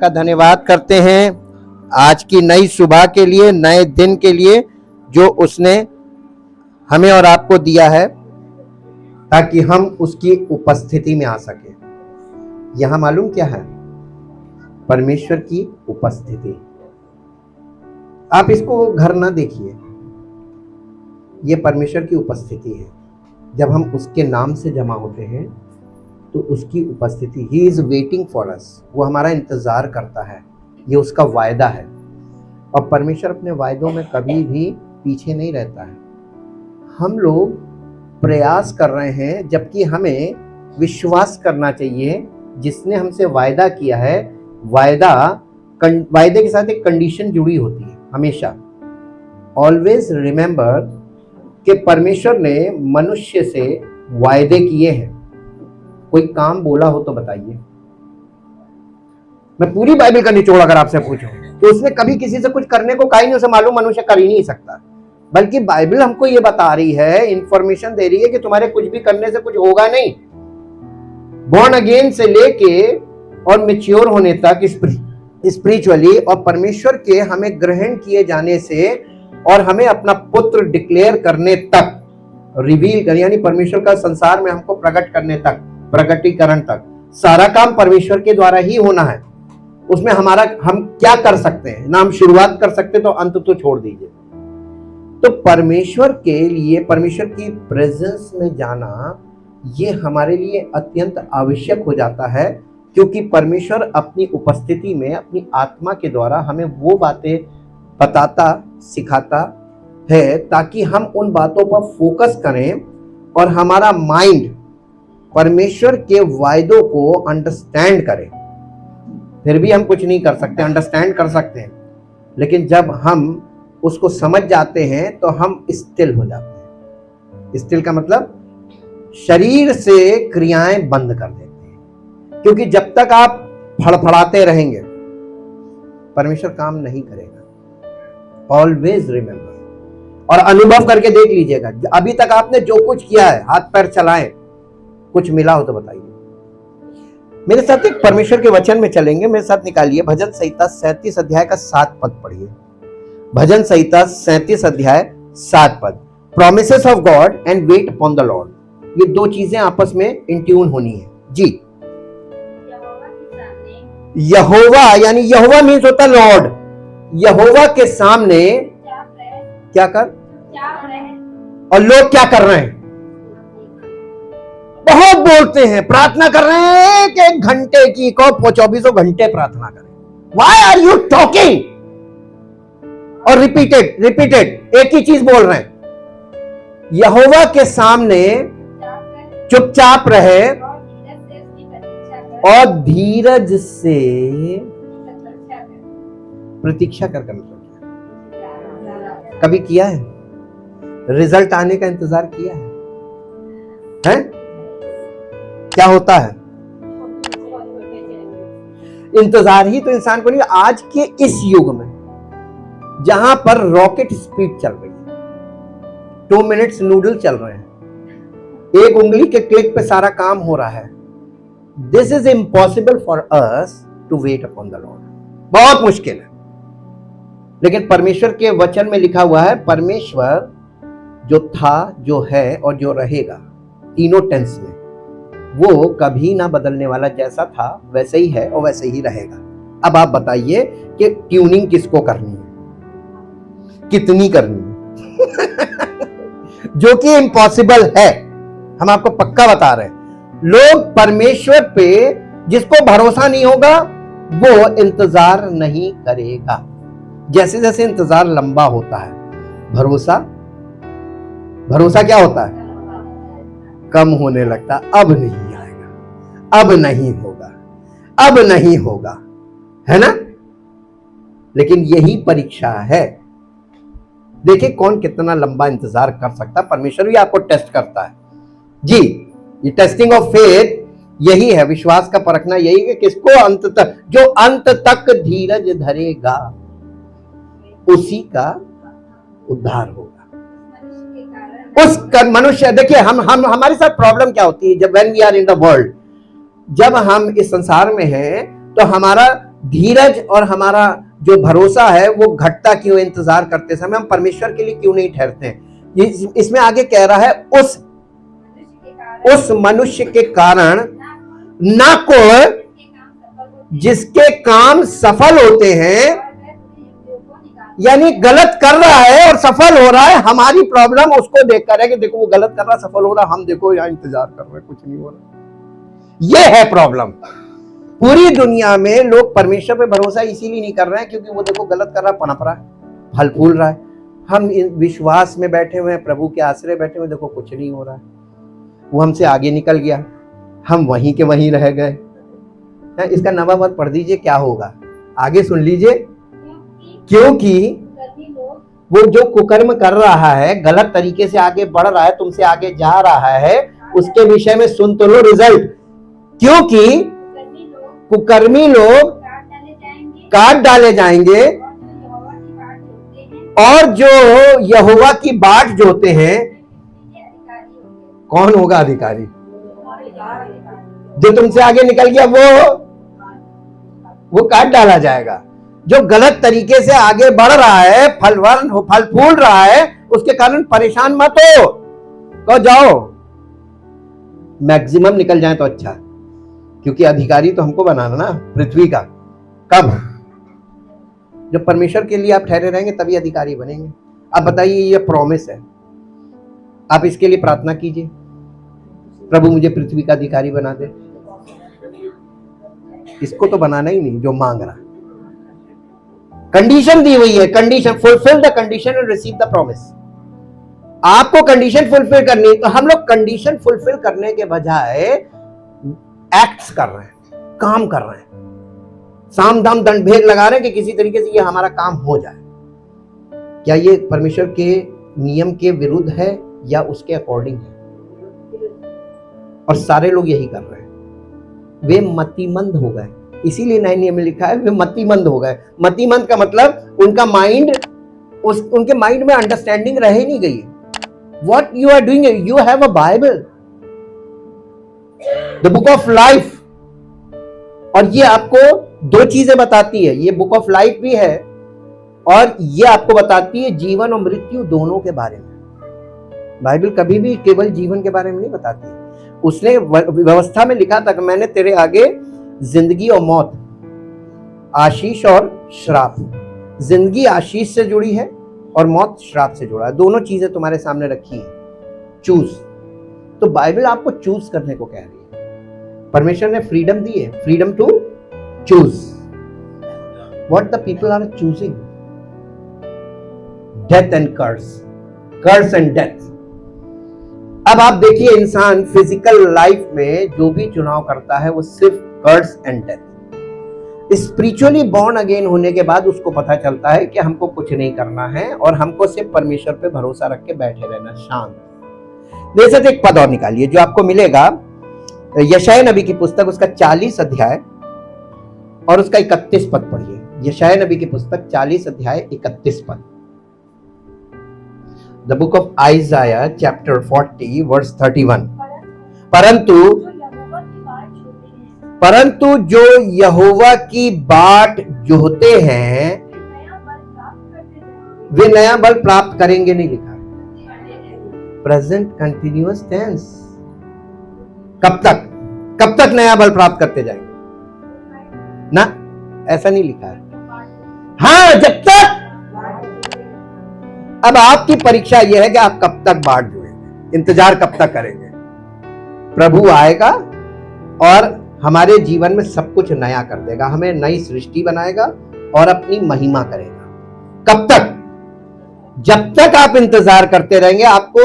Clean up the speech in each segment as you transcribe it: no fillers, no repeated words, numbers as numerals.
का धन्यवाद करते हैं आज की नई सुबह के लिए, नए दिन के लिए जो उसने हमें और आपको दिया है ताकि हम उसकी उपस्थिति में आ सके। यहां मालूम क्या है? परमेश्वर की उपस्थिति। आप इसको घर ना देखिए, यह परमेश्वर की उपस्थिति है। जब हम उसके नाम से जमा होते हैं तो उसकी उपस्थिति, he is waiting for us, वो हमारा इंतजार करता है। ये उसका वायदा है और परमेश्वर अपने वायदों में कभी भी पीछे नहीं रहता है। हम लोग प्रयास कर रहे हैं जबकि हमें विश्वास करना चाहिए जिसने हमसे वायदा किया है। वायदे के साथ एक कंडीशन जुड़ी होती है हमेशा। ऑलवेज रिमेंबर कि परमेश्वर ने मनुष्य से वायदे किए हैं। कोई काम बोला हो तो बताइए। मैं पूरी बाइबल का निचोड़ अगर आपसे पूछूं तो उसने कभी किसी से कुछ करने को कहा ही नहीं। उसे मालूम मनुष्य कर ही नहीं सकता, बल्कि बाइबल हमको ये बता रही है, इंफॉर्मेशन दे रही है कि तुम्हारे कुछ भी करने से कुछ होगा नहीं। बॉर्न अगेन से लेके और मैच्योर होने तक स्पिरिचुअली और परमेश्वर के हमें ग्रहण किए जाने से और हमें अपना पुत्र डिक्लेयर करने तक, रिवील कर यानी परमेश्वर का संसार में हमको प्रकट करने तक, प्रकटीकरण तक, सारा काम परमेश्वर के द्वारा ही होना है। उसमें हम क्या कर सकते हैं ना? हम शुरुआत कर सकते तो अंत तो छोड़ दीजिए। तो परमेश्वर के लिए, परमेश्वर की प्रेजेंस में जाना ये हमारे लिए अत्यंत आवश्यक हो जाता है, क्योंकि परमेश्वर अपनी उपस्थिति में अपनी आत्मा के द्वारा हमें वो बातें बताता, सिखाता है ताकि हम उन बातों पर फोकस करें और हमारा माइंड परमेश्वर के वायदों को अंडरस्टैंड करे। फिर भी हम कुछ नहीं कर सकते, अंडरस्टैंड कर सकते हैं, लेकिन जब हम उसको समझ जाते हैं तो हम स्टिल हो जाते हैं। स्टिल का मतलब शरीर से क्रियाएं बंद कर देते हैं, क्योंकि जब तक आप फड़फड़ाते रहेंगे परमेश्वर काम नहीं करेगा। ऑलवेज रिमेंबर और अनुभव करके देख लीजिएगा, अभी तक आपने जो कुछ किया है, हाथ पैर चलाए, कुछ मिला हो तो बताइए। मेरे साथ एक परमेश्वर के वचन में चलेंगे, मेरे साथ निकालिए भजन संहिता 37 अध्याय का 7 पद पढ़िए। भजन संहिता 37 अध्याय 7 पद। Promises of God and wait upon the Lord. ये दो चीजें आपस में इन ट्यून होनी है जी। यहोवा यानी यहोवा मीन्स होता लॉर्ड। यहोवा के सामने क्या कर, और लोग क्या कर रहे हैं? बहुत बोलते हैं, प्रार्थना कर रहे हैं कि 1 घंटे की को 24 घंटे प्रार्थना करें। Why are you talking? और रिपीटेड एक ही चीज बोल रहे हैं। यहोवा के सामने चुपचाप रहे और धीरज से प्रतीक्षा कर। कभी किया है? रिजल्ट आने का इंतजार किया है? क्या होता है? इंतजार ही तो इंसान को नहीं। आज के इस युग में जहां पर रॉकेट स्पीड चल रही है, 2 मिनट्स नूडल चल रहे हैं, एक उंगली के क्लिक पे सारा काम हो रहा है। This is impossible for us to wait upon the Lord. बहुत मुश्किल है, लेकिन परमेश्वर के वचन में लिखा हुआ है, परमेश्वर जो था, जो है और जो रहेगा, तीनों टेंस में, वो कभी ना बदलने वाला। जैसा था वैसे ही है और वैसे ही रहेगा। अब आप बताइए कि ट्यूनिंग किसको करनी है, कितनी करनी है? जो कि इम्पॉसिबल है, हम आपको पक्का बता रहे हैं। लोग परमेश्वर पे जिसको भरोसा नहीं होगा वो इंतजार नहीं करेगा। जैसे जैसे इंतजार लंबा होता है, भरोसा क्या होता है? कम होने लगता। अब नहीं आएगा, अब नहीं होगा, अब नहीं होगा, है ना? लेकिन यही परीक्षा है। देखिए कौन कितना लंबा इंतजार कर सकता है। परमेश्वर भी आपको टेस्ट करता है जी। ये टेस्टिंग ऑफ फेथ यही है, विश्वास का परखना यही है कि किसको अंत तक, जो अंत तक धीरज धरेगा उसी का उद्धार होगा। उस मनुष्य, देखिए हम हमारे साथ प्रॉब्लम क्या होती है जब when we are in the world, जब हम इस संसार में हैं तो हमारा धीरज और हमारा जो भरोसा है वो घटता क्यों, इंतजार करते समय हम परमेश्वर के लिए क्यों नहीं ठहरते हैं। इसमें आगे कह रहा है उस मनुष्य के कारण ना को जिसके काम सफल होते हैं, यानी गलत कर रहा है और सफल हो रहा है। हमारी प्रॉब्लम उसको देखकर है कि देखो वो गलत कर रहा, सफल हो रहा, हम देखो यहाँ इंतजार कर रहे हैं, कुछ नहीं हो रहा। ये है प्रॉब्लम। पूरी दुनिया में लोग परमेश्वर पे भरोसा इसीलिए नहीं कर रहे हैं क्योंकि वो देखो गलत कर रहा, पनप रहा है, फल फूल रहा है। हम विश्वास में बैठे हुए हैं, प्रभु के आश्रय बैठे हुए, देखो कुछ नहीं हो रहा है। वो हमसे आगे निकल गया, हम वहीं के वहीं रह गए। इसका नवा मत पढ़ दीजिए, क्या होगा आगे सुन लीजिए। क्योंकि वो जो कुकर्म कर रहा है, गलत तरीके से आगे बढ़ रहा है, तुमसे आगे जा रहा है, उसके विषय में सुन तो लो रिजल्ट। क्योंकि कुकर्मी लोग काट डाले जाएंगे और जो यहोवा की बाट जोते हैं, कौन होगा अधिकारी? जो तुमसे आगे निकल गया वो काट डाला जाएगा। जो गलत तरीके से आगे बढ़ रहा है, फल फूल रहा है, उसके कारण परेशान मत हो, तो जाओ मैक्सिमम निकल जाए तो अच्छा, क्योंकि अधिकारी तो हमको बनाना ना पृथ्वी का। कब? जब परमेश्वर के लिए आप ठहरे रहेंगे तभी अधिकारी बनेंगे। अब बताइए, ये प्रॉमिस है, आप इसके लिए प्रार्थना कीजिए, प्रभु मुझे पृथ्वी का अधिकारी बना दे। इसको तो बनाना ही नहीं जो मांग रहा। कंडीशन दी हुई है, condition, fulfil the condition and receive the promise. आपको कंडीशन फुलफिल करनी है, तो हम लोग कंडीशन फुलफिल करने के बजाय एक्ट्स कर रहे हैं, काम कर रहे हैं, साम दाम दंड भेद लगा रहे हैं कि किसी तरीके से ये हमारा काम हो जाए। क्या ये परमेश्वर के नियम के विरुद्ध है या उसके अकॉर्डिंग है? और सारे लोग यही कर रहे हैं। वे मतिमंद हो गए, इसीलिए नए नियम में लिखा है वे मतिमंद हो गए। मतिमंद का मतलब उनका माइंड, उनके माइंड में अंडरस्टैंडिंग रह ही नहीं गई। What you are doing, you have a Bible, the book of life, और ये आपको दो चीजें बताती है। ये बुक ऑफ लाइफ भी है और ये आपको बताती है जीवन और मृत्यु दोनों के बारे में। बाइबल कभी भी केवल जीवन के बारे में नहीं बताती। उसने व्यवस्था में लिखा था कि मैंने तेरे आगे जिंदगी और मौत, आशीष और श्राप, जिंदगी आशीष से जुड़ी है और मौत श्राप से जुड़ा है। दोनों चीजें तुम्हारे सामने रखी है, चूज। तो बाइबल आपको चूज करने को कह रही है। परमेश्वर ने फ्रीडम दी है, freedom to choose. What the people are choosing, death and curse, curse and death. अब आप देखिए, इंसान फिजिकल लाइफ में जो भी चुनाव करता है वो सिर्फ curse and death. Spiritually born again होने के बाद उसको पता चलता है कि हमको कुछ नहीं करना है और हमको सिर्फ परमेश्वर पे भरोसा रख के बैठे रहना, शांत। जैसे तो एक पद और निकालिए जो आपको मिलेगा, यशायाह नबी की पुस्तक, उसका 40 अध्याय और उसका 31 पद पढ़िए। यशायाह नबी की पुस्तक 40 अध्याय 31 पद। The book of Isaiah chapter 40 verse 31। परंतु जो यहोवा की बाट जोहते हैं वे नया बल प्राप्त करेंगे, नहीं लिखा, प्रेजेंट कंटिन्यूअस टेंस। कब तक? कब तक नया बल प्राप्त करते जाएंगे ना, ऐसा नहीं लिखा है। हाँ, जब तक। अब आपकी परीक्षा यह है कि आप कब तक बाट जोड़ेंगे, इंतजार कब तक करेंगे। प्रभु आएगा और हमारे जीवन में सब कुछ नया कर देगा, हमें नई सृष्टि बनाएगा और अपनी महिमा करेगा। कब तक? जब तक आप इंतजार करते रहेंगे, आपको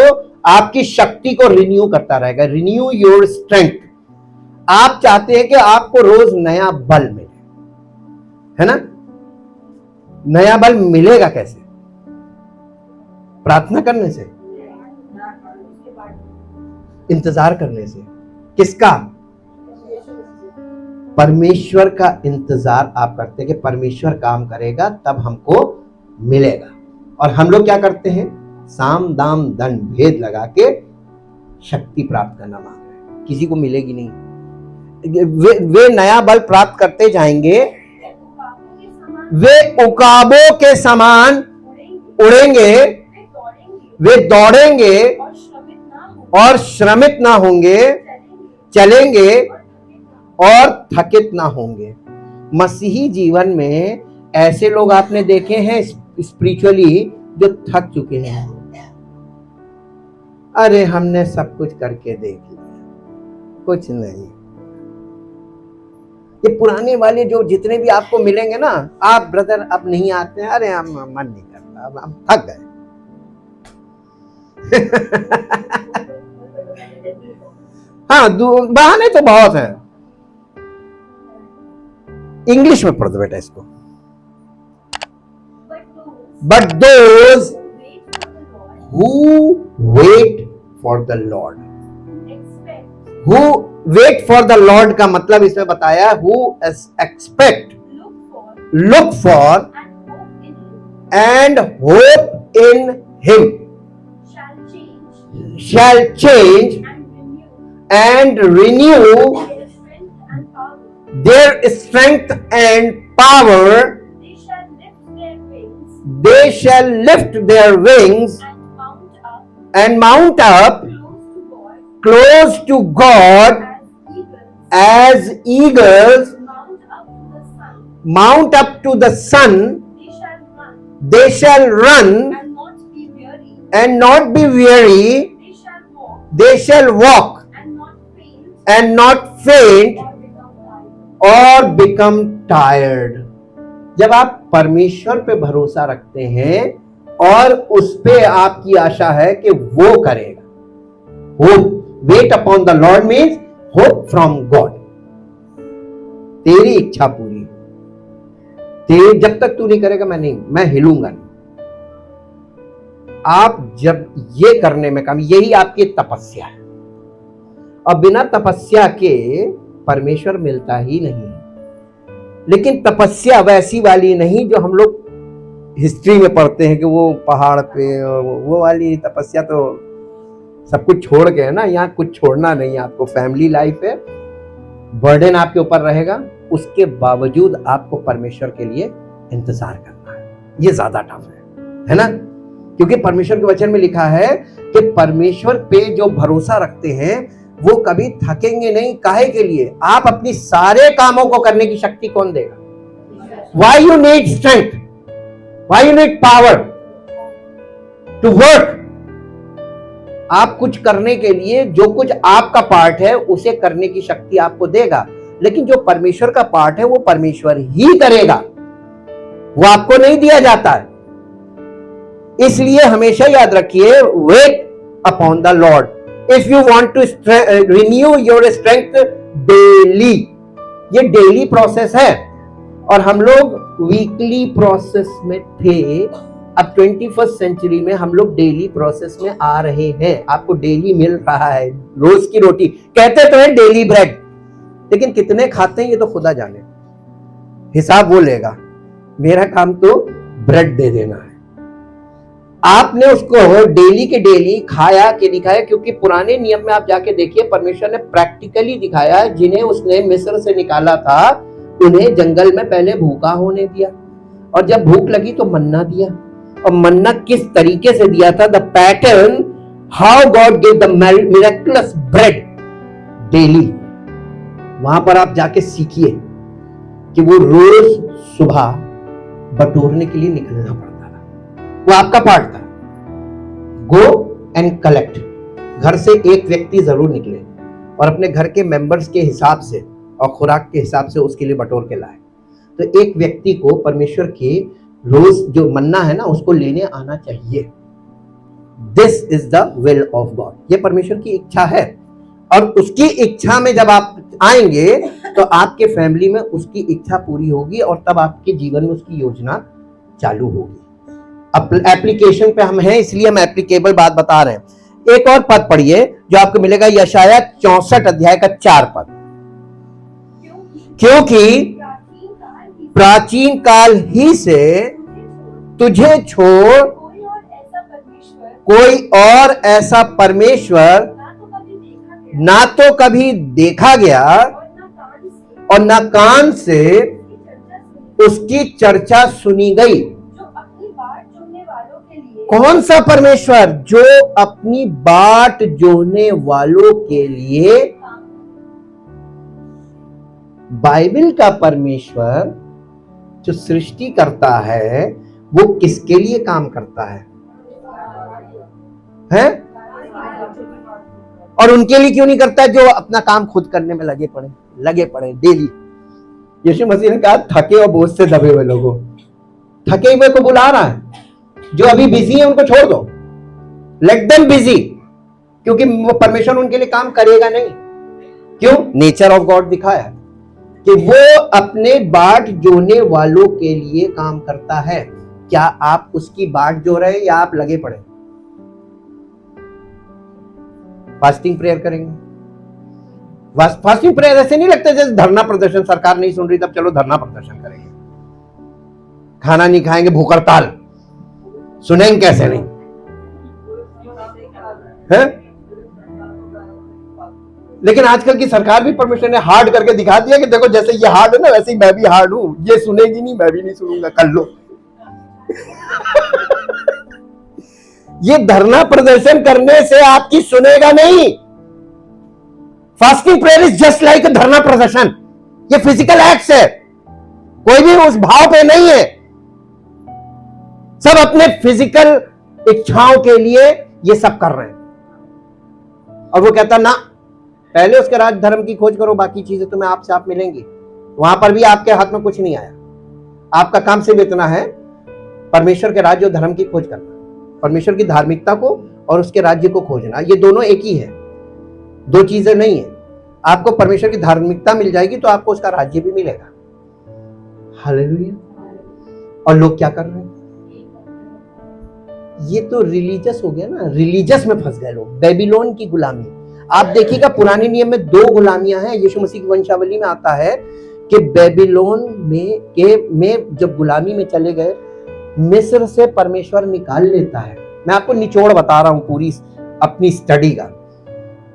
आपकी शक्ति को रिन्यू करता रहेगा। Renew your strength. आप चाहते हैं कि आपको रोज नया बल मिले, है ना? नया बल मिलेगा कैसे? प्रार्थना करने से, इंतजार करने से। किसका? परमेश्वर का इंतजार आप करते हैं कि परमेश्वर काम करेगा तब हमको मिलेगा। और हम लोग क्या करते हैं? साम दाम दंड भेद लगा के शक्ति प्राप्त करना मांग रहे हैं, किसी को मिलेगी नहीं। वे नया बल प्राप्त करते जाएंगे वे उकाबों के समान उड़ेंगे, वे दौड़ेंगे और श्रमित ना होंगे, चलेंगे और थकित ना होंगे। मसीही जीवन में ऐसे लोग आपने देखे हैं स्पिरिचुअली जो थक चुके हैं। अरे हमने सब कुछ करके देख लिया, कुछ नहीं। ये पुराने वाले जो जितने भी आपको मिलेंगे ना, आप ब्रदर अब नहीं आते हैं, अरे हम मन नहीं करता, अब हम थक गए। हाँ, बहाने तो बहुत हैं। इंग्लिश में पढ़ दो बेटा इसको। But those who wait for the Lord, who wait for the Lord का मतलब इसमें बताया who expect, look for and hope in him shall change and renew their strength and power. They shall lift their wings and mount up close to God as eagles mount up to the sun. They shall run and not be weary. They shall walk and not faint or become tired. जब आप परमेश्वर पे भरोसा रखते हैं और उस पे आपकी आशा है कि वो करेगा, hope, wait upon the Lord means hope from God. तेरी इच्छा पूरी, तेरी जब तक तू नहीं करेगा मैं हिलूंगा नहीं। आप जब ये करने में काम, यही आपकी तपस्या है, और बिना तपस्या के परमेश्वर मिलता ही नहीं है। लेकिन तपस्या वैसी वाली नहीं जो हम लोग हिस्ट्री में पढ़ते हैं कि वो पहाड़ पे, वो वाली तपस्या तो सब कुछ छोड़ के है ना। यहाँ कुछ छोड़ना नहीं, आपको फैमिली लाइफ है, बर्डन आपके ऊपर रहेगा, उसके बावजूद आपको परमेश्वर के लिए इंतजार करना है। ये ज्यादा टफ है ना, क्योंकि परमेश्वर के वचन में लिखा है कि परमेश्वर पे जो भरोसा रखते हैं वो कभी थकेंगे नहीं। काहे के लिए? आप अपनी सारे कामों को करने की शक्ति कौन देगा? Why you need strength? Why you need power to work? आप कुछ करने के लिए जो कुछ आपका पार्ट है उसे करने की शक्ति आपको देगा, लेकिन जो परमेश्वर का पार्ट है वो परमेश्वर ही करेगा, वो आपको नहीं दिया जाता है। इसलिए हमेशा याद रखिए, wait upon the Lord if you want to renew your strength daily. ये डेली प्रोसेस है और हम लोग वीकली प्रोसेस में थे। अब 21st सेंचुरी में हम लोग डेली प्रोसेस में आ रहे हैं। आपको डेली मिल रहा है, रोज की रोटी कहते तो है डेली ब्रेड, लेकिन कितने खाते हैं ये तो खुदा जाने, हिसाब वो लेगा। मेरा काम तो ब्रेड दे देना है। आपने उसको डेली के डेली खाया कि नहीं खाया, क्योंकि पुराने नियम में आप जाके देखिए परमेश्वर ने प्रैक्टिकली दिखाया, जिन्हें उसने मिस्र से निकाला था उन्हें जंगल में पहले भूखा होने दिया, और जब भूख लगी तो मन्ना दिया। और मन्ना किस तरीके से दिया था, the pattern how God give the miraculous bread daily. वहां पर आप जाके सीखिए कि वो रोज सुबह बटोरने के लिए निकलना पड़ता था, वो आपका पार्ट था। गो एंड कलेक्ट, घर से एक व्यक्ति जरूर निकले और अपने घर के मेंबर्स के हिसाब से और खुराक के हिसाब से उसके लिए बटोर के लाए। तो एक व्यक्ति को परमेश्वर के रोज जो मन्ना है ना उसको लेने आना चाहिए। This is the will of God, ये परमेश्वर की इच्छा है। और उसकी इच्छा में जब आप आएंगे तो आपके फैमिली में उसकी इच्छा पूरी होगी और तब आपके जीवन में उसकी योजना चालू होगी। अब एप्लीकेशन पे हम हैं, इसलिए हम एप्लीकेबल बात बता रहे हैं। एक और पद पढ़िए जो आपको मिलेगा, यशाया 64 अध्याय का 4 पद। क्योंकि प्राचीन काल ही से तुझे छोड़ कोई और ऐसा परमेश्वर ना तो कभी देखा गया और ना कान से उसकी चर्चा सुनी गई। जो अपनी बाट जोहने वालों के लिए, कौन सा परमेश्वर? जो अपनी बाट जोहने वालों के लिए। बाइबल का परमेश्वर जो सृष्टि करता है वो किसके लिए काम करता है? हैं? और उनके लिए क्यों नहीं करता है जो अपना काम खुद करने में लगे पड़े डेली? यीशु मसीह ने कहा थके और बोझ से दबे हुए लोगों, थके हुए को बुला रहा है। जो अभी बिजी है उनको छोड़ दो, लेट देम बिजी, क्योंकि वो परमेश्वर उनके लिए काम करेगा नहीं। क्यों? नेचर ऑफ गॉड दिखाया कि वो अपने बाट जोने वालों के लिए काम करता है। क्या आप उसकी बाट जो रहे या आप लगे पड़े? फास्टिंग प्रेयर करेंगे। फास्टिंग प्रेयर ऐसे नहीं लगता जैसे धरना प्रदर्शन, सरकार नहीं सुन रही तब चलो धरना प्रदर्शन करेंगे। खाना नहीं खाएंगे, भूख हड़ताल, सुनेंगे कैसे नहीं है? लेकिन आजकल की सरकार भी परमेश्वर ने हार्ड करके दिखा दिया कि देखो जैसे ये हार्ड है ना वैसे ही मैं भी हार्ड हूं, ये सुनेगी नहीं मैं भी नहीं सुनूंगा, कर लो। ये धरना प्रदर्शन करने से आपकी सुनेगा नहीं। Fasting prayer is just like धरना प्रदर्शन। ये फिजिकल एक्ट है, कोई भी उस भाव पे नहीं है। सब अपने फिजिकल इच्छाओं के लिए ये सब कर रहे हैं। और वो कहता ना, पहले उसके राज धर्म की खोज करो, बाकी चीजें तुम्हें आपसे आप मिलेंगी। वहां पर भी आपके हाथ में कुछ नहीं आया। आपका काम सिर्फ इतना है, परमेश्वर के राज्य और धर्म की खोज करना, परमेश्वर की धार्मिकता को और उसके राज्य को खोजना। ये दोनों एक ही है, दो चीजें नहीं है। आपको परमेश्वर की धार्मिकता मिल जाएगी तो आपको उसका राज्य भी मिलेगा। हालेलुया। और लोग क्या कर रहे हैं? ये तो रिलीजियस हो गया ना, रिलीजियस में फंस गए लोग। बेबीलोन की गुलामी आप देखिएगा, पुराने नियम में दो गुलामियां हैं। यीशु मसीह की वंशावली में आता है कि बेबीलोन में जब गुलामी में चले गए, मिस्र से परमेश्वर निकाल लेता है। मैं आपको निचोड़ बता रहा हूं पूरी अपनी स्टडी का।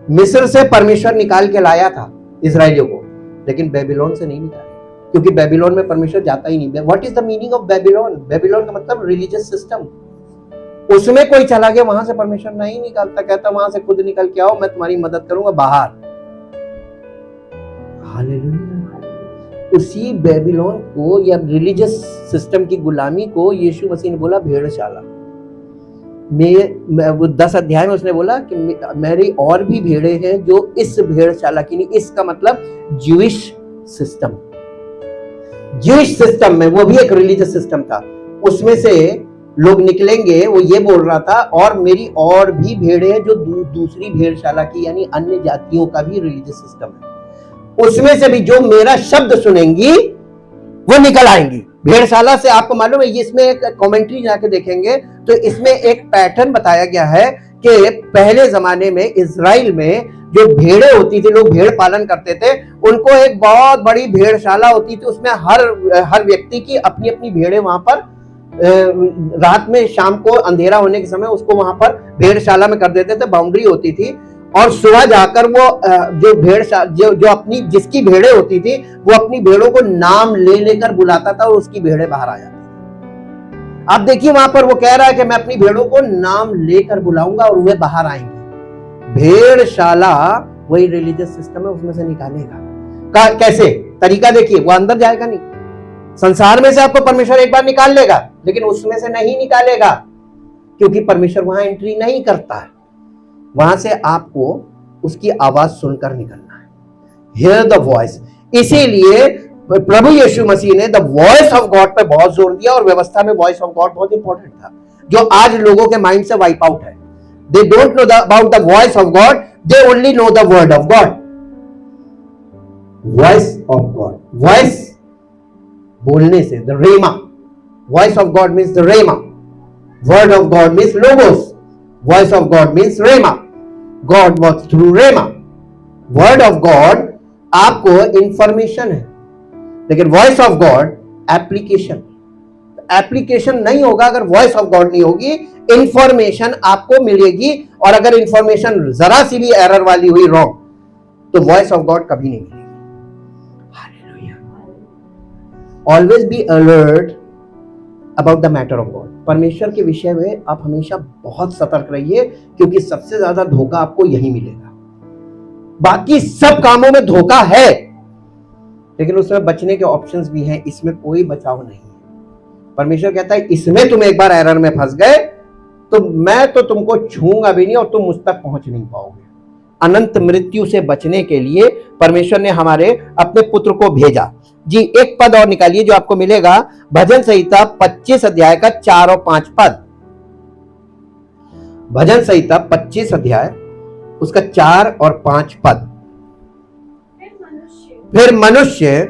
मिस्र से परमेश्वर निकाल के लाया था इजराइलियों को, लेकिन बेबीलोन से नहीं निकाला, क्योंकि बेबीलोन में परमेश्वर जाता ही नहीं। What is the meaning of Babylon? Babylon का मतलब रिलीजियस सिस्टम। उसमें कोई चला गया, वहां से परमेश्वर नहीं निकालता, कहता वहां से खुद निकल के आओ, मैं तुम्हारी मदद करूंगा बाहर। हालेलुया। उसी बेबीलोन को या रिलीजियस सिस्टम की गुलामी को यीशु मसीह ने बोला भेड़शाला में। वो 10 अध्याय में उसने बोला कि मेरी और भी भेड़े हैं जो इस भेड़शाला की नहीं। इसका मतलब ज्यूइश सिस्टम, ज्यूइश सिस्टम में, वो भी एक रिलीजियस सिस्टम था, उसमें से लोग निकलेंगे। वो ये बोल रहा था और मेरी और भी भेड़े हैं जो दूसरी भेड़शाला की, यानी अन्य जातियों का भी रिलीजियस सिस्टम है। उसमें से भी जो मेरा शब्द सुनेंगी वो निकल आएंगी। भेड़शाला से आपको मालूम है, ये इसमें एक कमेंट्री जाके देखेंगे तो इसमें एक पैटर्न बताया गया है कि पहले जमाने में इजराइल में जो भेड़े होती थी, लोग भेड़ पालन करते थे, उनको एक बहुत बड़ी भेड़शाला होती थी। उसमें हर व्यक्ति की अपनी अपनी भेड़े वहां पर रात में, शाम को अंधेरा होने के समय उसको वहां पर भेड़शाला में कर देते थे, बाउंड्री होती थी। और सुबह जाकर वो जो जो अपनी जिसकी भेड़े होती थी वो अपनी भेड़ों को नाम ले लेकर बुलाता था और उसकी भेड़े बाहर आ जाती। आप देखिए वहां पर वो कह रहा है कि मैं अपनी भेड़ों को नाम लेकर बुलाऊंगा और वे बाहर आएंगे। भेड़शाला वही रिलीजियस सिस्टम है, उसमें से निकालेगा। कैसे? तरीका देखिए, वो अंदर जाएगा नहीं। संसार में से आपको परमेश्वर एक बार निकाल लेगा, लेकिन उसमें से नहीं निकालेगा, क्योंकि परमेश्वर वहां एंट्री नहीं करता है। वहां से आपको उसकी आवाज सुनकर निकलना है। Here the voice. इसीलिए प्रभु यीशु मसीह ने द वॉइस ऑफ गॉड पे बहुत जोर दिया, और व्यवस्था में वॉइस ऑफ गॉड बहुत इंपॉर्टेंट था, जो आज लोगों के माइंड से वाइप आउट है। They don't know about the voice of God, they only know the word of God. Voice of God, voice बोलने से, the rhema, voice of God means the rhema, word of God means logos, voice of God means rhema, God works through rhema. Word of God आपको information है, लेकिन voice of God application. Application नहीं होगा अगर voice of God नहीं होगी। Information आपको मिलेगी, और अगर इंफॉर्मेशन जरा सी भी एरर वाली हुई, रॉन्ग, तो वॉइस ऑफ गॉड कभी नहीं मिलेगी। Always be alert about the matter of God. परमेश्वर के विषय में आप हमेशा बहुत सतर्क रहिए, क्योंकि सबसे ज्यादा धोखा आपको यही मिलेगा। बाकी सब कामों में धोखा है, लेकिन उसमें बचने के ऑप्शंस भी हैं, इसमें कोई बचाव नहीं है। परमेश्वर कहता है इसमें तुम एक बार एरर में फंस गए तो मैं तो तुमको छूंगा भी नहीं और तुम मुझ तक पहुंच नहीं पाओगे। अनंत मृत्यु से बचने के लिए परमेश्वर ने हमारे अपने पुत्र को भेजा। जी एक पद और निकालिए जो आपको मिलेगा, भजन संहिता 25 अध्याय का 4 और 5 पद। भजन संहिता 25 अध्याय उसका 4 और 5 पद। फिर मनुष्य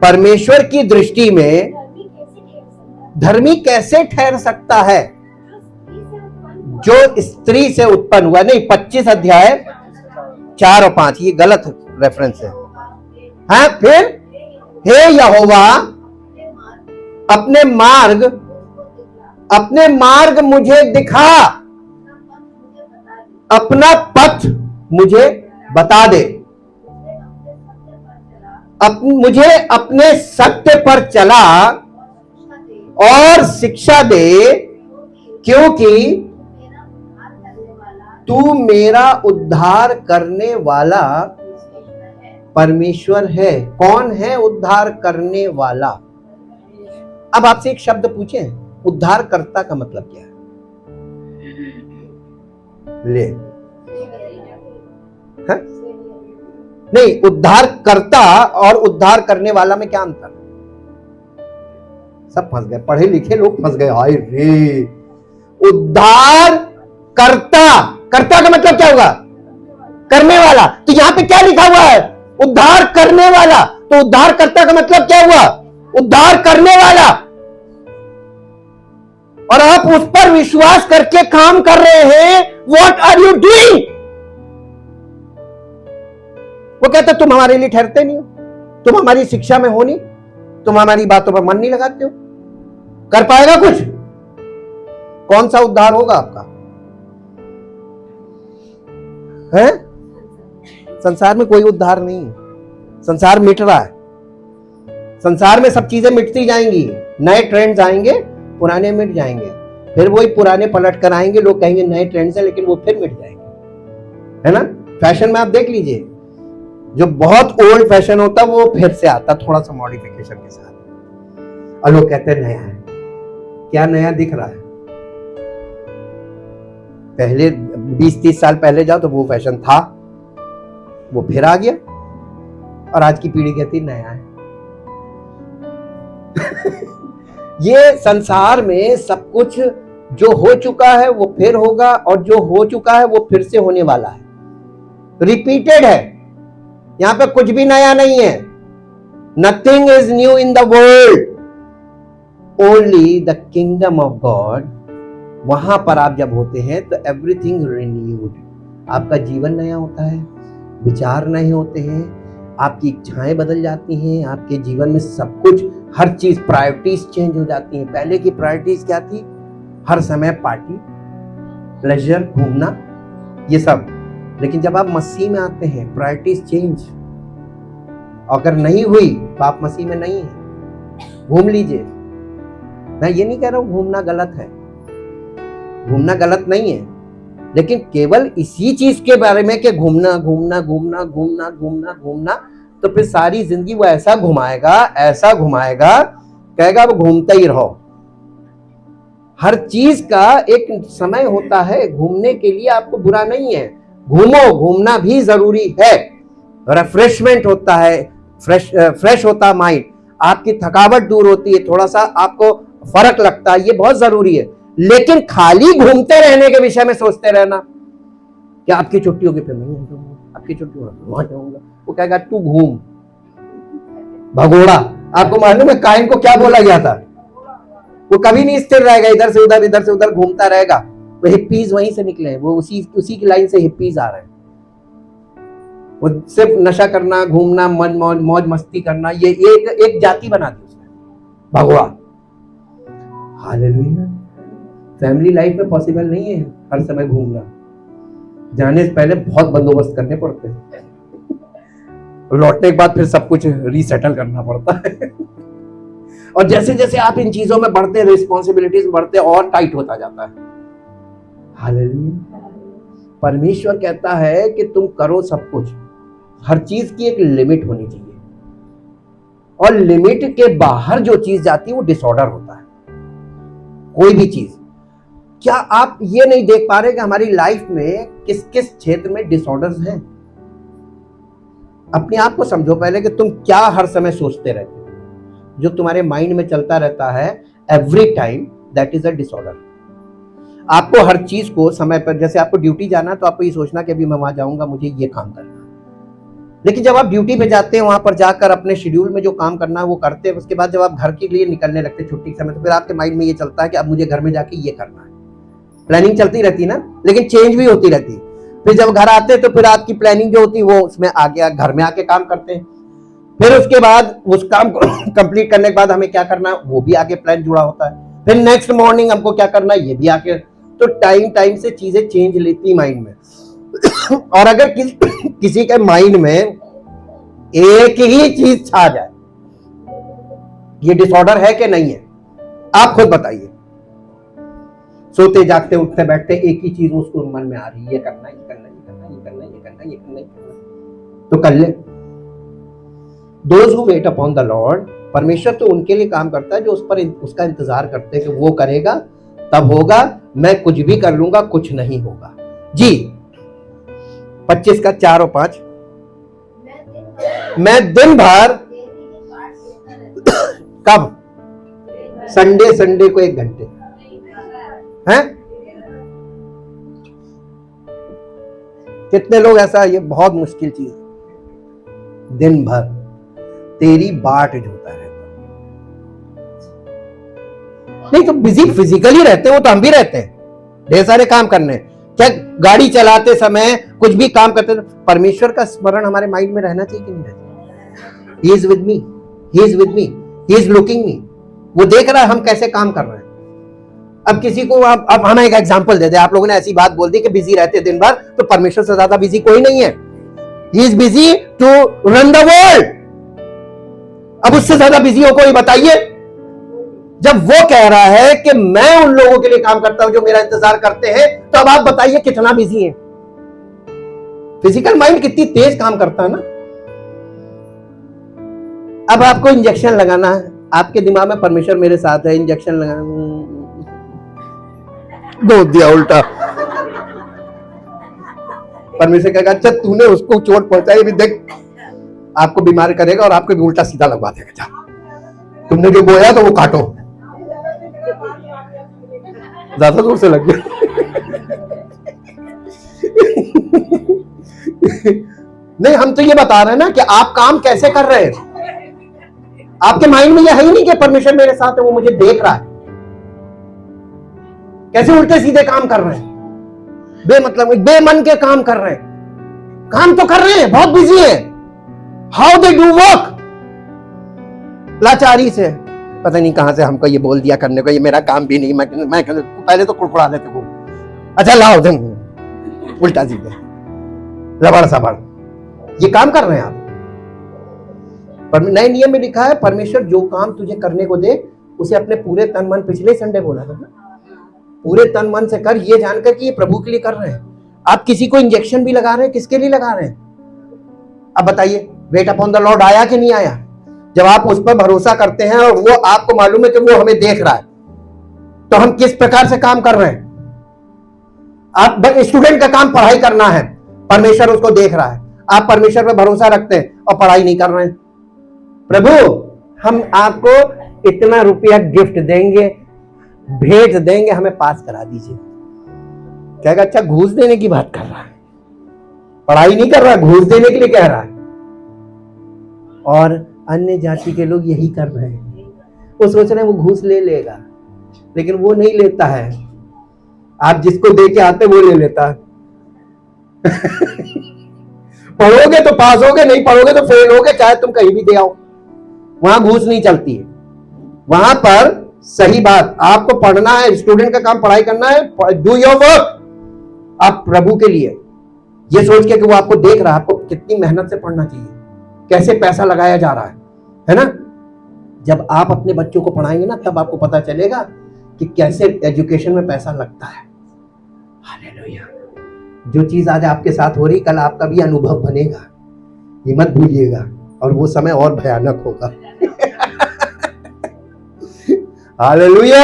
परमेश्वर की दृष्टि में धर्मी कैसे ठहर सकता है, जो स्त्री से उत्पन्न हुआ। नहीं, 25 अध्याय 4 और 5, ये गलत रेफरेंस है। हाँ, फिर हे यहोवा अपने मार्ग मुझे दिखा, अपना पथ मुझे बता दे, मुझे अपने सत्य पर चला और शिक्षा दे, क्योंकि तू मेरा उद्धार करने वाला परमेश्वर है। कौन है उद्धार करने वाला? अब आपसे एक शब्द पूछें, उद्धारकर्ता का मतलब क्या है? ले है? नहीं, उद्धारकर्ता और उद्धार करने वाला में क्या अंतर? सब फंस गए, पढ़े लिखे लोग फंस गए। हाय रे, उद्धार कर्ता का मतलब क्या होगा? करने वाला। तो यहां पे क्या लिखा हुआ है? उद्धार करने वाला। तो उद्धारकर्ता का मतलब क्या हुआ? उद्धार करने वाला। और आप उस पर विश्वास करके काम कर रहे हैं। What are you doing? वो कहता तुम हमारे लिए ठहरते नहीं हो, तुम हमारी शिक्षा में हो नहीं, तुम हमारी बातों पर मन नहीं लगाते हो, कर पाएगा कुछ? कौन सा उद्धार होगा आपका? है? संसार में कोई उद्धार नहीं है। संसार मिट रहा है। संसार में सब चीजें मिटती जाएंगी, नए ट्रेंड्स आएंगे, पुराने मिट जाएंगे, फिर वही पुराने पलट कर आएंगे। लोग कहेंगे नए ट्रेंड्स है, लेकिन वो फिर मिट जाएंगे, है ना? फैशन में आप देख लीजिए, जो बहुत ओल्ड फैशन होता है वो फिर से आता थोड़ा सा मॉडिफिकेशन के साथ, और लोग कहते हैं नया है। क्या नया दिख रहा है? पहले 20-30 साल पहले जाओ तो वो फैशन था, वो फिर आ गया, और आज की पीढ़ी कहती नया है। ये संसार में सब कुछ जो हो चुका है वो फिर होगा, और जो हो चुका है वो फिर से होने वाला है, रिपीटेड है। यहां पे कुछ भी नया नहीं है। Nothing is new in the world, only the kingdom of God. वहां पर आप जब होते हैं तो एवरीथिंग रिन्यूड। आपका जीवन नया होता है, विचार नए होते हैं, आपकी इच्छाएं बदल जाती हैं, आपके जीवन में सब कुछ, हर चीज, प्रायोरिटीज चेंज हो जाती हैं। पहले की प्रायोरिटीज क्या थी? हर समय पार्टी, प्लेजर, घूमना, ये सब। लेकिन जब आप मसीह में आते हैं प्रायोरिटीज चेंज। अगर नहीं हुई तो आप मसीह में नहीं है। घूम लीजिए। मैं ये नहीं कह रहा हूं घूमना गलत है, घूमना गलत नहीं है, लेकिन केवल इसी चीज के बारे में कि घूमना घूमना घूमना घूमना घूमना घूमना, तो फिर सारी जिंदगी वो ऐसा घुमाएगा, कहेगा वो घूमते ही रहो। हर चीज का एक समय होता है घूमने के लिए। आपको बुरा नहीं है, घूमो, घूमना भी जरूरी है। रिफ्रेशमेंट होता है, फ्रेश होता है माइंड, आपकी थकावट दूर होती है, थोड़ा सा आपको फर्क लगता है, ये बहुत जरूरी है। लेकिन खाली घूमते रहने के विषय में सोचते रहना कि आपकी छुट्टी होगी, फिर मैं जाऊंगा, आपकी छुट्टी होगी वहां जाऊंगा, वो कहेगा तू घूम भगोड़ा। आपको मालूम है काइन को क्या बोला गया था? वो कभी नहीं स्थिर रहेगा, इधर से उधर घूमता रहेगा। वो हिप्पीज वहीं से निकले हैं, वो उसी की लाइन से हिप्पीज आ रहे हैं। वो सिर्फ नशा करना, घूमना, मौज मस्ती करना, ये एक जाति बना दी उसने, भगोड़ा। हालेलुया। फैमिली लाइफ में पॉसिबल नहीं है हर समय घूमना। जाने से पहले बहुत बंदोबस्त करने पड़ते हैं। लौटने के बाद फिर सब कुछ रीसेटल करना पड़ता है। और जैसे जैसे आप इन चीजों में बढ़ते, रिस्पॉन्सिबिलिटीज बढ़ते, और टाइट होता जाता है। हालेलुया। परमेश्वर कहता है कि तुम करो सब कुछ, हर चीज की एक लिमिट होनी चाहिए, और लिमिट के बाहर जो चीज जाती है वो डिसऑर्डर होता है। कोई भी चीज, क्या आप ये नहीं देख पा रहे कि हमारी लाइफ में किस किस क्षेत्र में डिसऑर्डर्स हैं? अपने आप को समझो पहले कि तुम क्या हर समय सोचते रहते हो, जो तुम्हारे माइंड में चलता रहता है every time, that is a disorder. आपको हर चीज को समय पर, जैसे आपको ड्यूटी जाना तो आपको ये सोचना कि अभी मैं वहां जाऊंगा, मुझे ये काम करना है। लेकिन जब आप ड्यूटी पे जाते हैं, वहां पर जाकर अपने शेड्यूल में जो काम करना है वो करते हैं, उसके बाद जब आप घर के लिए निकलने लगते हैं छुट्टी के समय, तो फिर आपके माइंड में ये चलता है कि अब मुझे घर में जाके ये करना है। प्लानिंग चलती रहती है ना, लेकिन चेंज भी होती रहती है। फिर जब घर आते हैं तो फिर आपकी प्लानिंग जो होती है वो उसमें आगे घर में आके काम करते हैं। फिर उसके बाद उस काम को कंप्लीट करने के बाद हमें क्या करना है वो भी आगे प्लान जुड़ा होता है। फिर नेक्स्ट मॉर्निंग हमको क्या करना है ये भी आके, तो टाइम टाइम से चीजें चेंज लेती माइंड में। और अगर किसी के माइंड में एक ही चीज छा जाए, ये डिसऑर्डर है कि नहीं है? आप खुद बताइए। सोते जागते उठते बैठते एक ही चीज उसको मन में आ रही है, ये करना, ये करना, ये करना, ये करना, ये करना, ये करना, ये करना, तो कर ले। Those who wait upon the Lord, परमेश्वर तो उनके लिए काम करता है जो उस पर उसका इंतजार करते हैं कि वो करेगा तब होगा, मैं कुछ भी कर लूंगा कुछ नहीं होगा। जी 25 का 4 और 5, मैं दिन भर कब? संडे को 1 घंटे हैं? कितने लोग ऐसा, ये बहुत मुश्किल चीज, दिन भर तेरी बाट जोता रहता। नहीं तो बिजी फिजिकली रहते हो तो हम भी रहते हैं, ढेर सारे काम करने, क्या गाड़ी चलाते समय कुछ भी काम करते, परमेश्वर का स्मरण हमारे माइंड में रहना चाहिए कि नहीं रहना? He is with me, He is with me, He is looking me, वो देख रहा है हम कैसे काम कर रहे हैं। अब किसी को अब हम एक एग्जांपल दे दे, आप लोगों ने ऐसी बात बोल दी कि बिजी रहते दिन भर, तो परमेश्वर से ज्यादा बिजी कोई नहीं है। He is busy to run the world। अब उससे ज्यादा बिजी हो कोई बताइए? जब वो कह रहा है कि मैं उन लोगों के लिए काम करता हूं जो मेरा इंतजार करते हैं, तो अब आप बताइए कितना बिजी है। फिजिकल माइंड कितनी तेज काम करता है ना। अब आपको इंजेक्शन लगाना है, आपके दिमाग में परमेश्वर मेरे साथ है, इंजेक्शन लगाना, दो दिया उल्टा। परमेश्वर कहेगा अच्छा तूने उसको चोट पहुंचाई, अभी देख आपको बीमार करेगा और आपको भी उल्टा सीधा लगवा देगा, जा तुमने जो बोया तो वो काटो। ज्यादा जोर से लग गया। नहीं, हम तो ये बता रहे हैं ना कि आप काम कैसे कर रहे हैं। आपके माइंड में ये है ही नहीं कि परमेश्वर मेरे साथ है, वो मुझे देख रहा है। कैसे उल्टे सीधे काम कर रहे हैं, बेमतलब बेमन के काम कर रहे हैं। काम तो कर रहे हैं, बहुत बिजी है। हाउ दे डू वर्क, लाचारी से, पता नहीं कहां से हमको ये बोल दिया करने को, ये मेरा काम भी नहीं। मैं पहले तो कुड़कुड़ा लेते को, अच्छा लाओ दिन उल्टा सीधे रबड़ सबड़, ये काम कर रहे हैं आप। पर नए नियम में लिखा है परमेश्वर जो काम तुझे करने को दे उसे अपने पूरे तन मन, पिछले संडे बोला था ना, पूरे तन मन से कर, ये जानकर कि ये प्रभु के लिए कर रहे हैं। आप किसी को इंजेक्शन भी लगा रहे हैं, किसके लिए लगा रहे हैं? अब बताइए, वेट अपॉन द लॉर्ड आया कि नहीं आया? जब आप उस पर भरोसा करते हैं और वो आपको मालूम है कि वो हमें देख रहा है, तो हम किस प्रकार से काम कर रहे हैं? आप स्टूडेंट का काम पढ़ाई करना है, परमेश्वर उसको देख रहा है, आप परमेश्वर पर भरोसा रखते हैं और पढ़ाई नहीं कर रहे हैं। प्रभु हम आपको इतना रुपया गिफ्ट देंगे, भेंट देंगे, हमें पास करा दीजिए। कहेगा अच्छा घूस देने की बात कर रहा है, पढ़ाई नहीं कर रहा, घूस देने के लिए कह रहा है। और अन्य जाति के लोग यही कर रहे हैं, वो सोच रहे हैं वो घूस ले लेगा, लेकिन वो नहीं लेता है। आप जिसको दे के आते वो ले लेता है। पढ़ोगे तो पास होगे, नहीं पढ़ोगे तो फेल होगे, चाहे तुम कहीं भी दे आओ, वहां घूस नहीं चलती है। वहां पर सही बात, आपको पढ़ना है, स्टूडेंट का काम पढ़ाई करना है, डू योर वर्क, आप प्रभु के लिए, ये सोच के कि वो आपको देख रहा है, आपको कितनी मेहनत से पढ़ना चाहिए। कैसे पैसा लगाया जा रहा है ना। जब आप अपने बच्चों को पढ़ाएंगे ना, तब आपको पता चलेगा कि कैसे एजुकेशन में पैसा लगता है। हालेलुया। जो चीज आज आपके साथ हो रही, कल आपका भी अनुभव बनेगा, ये मत भूलिएगा, और वो समय और भयानक होगा। Hallelujah.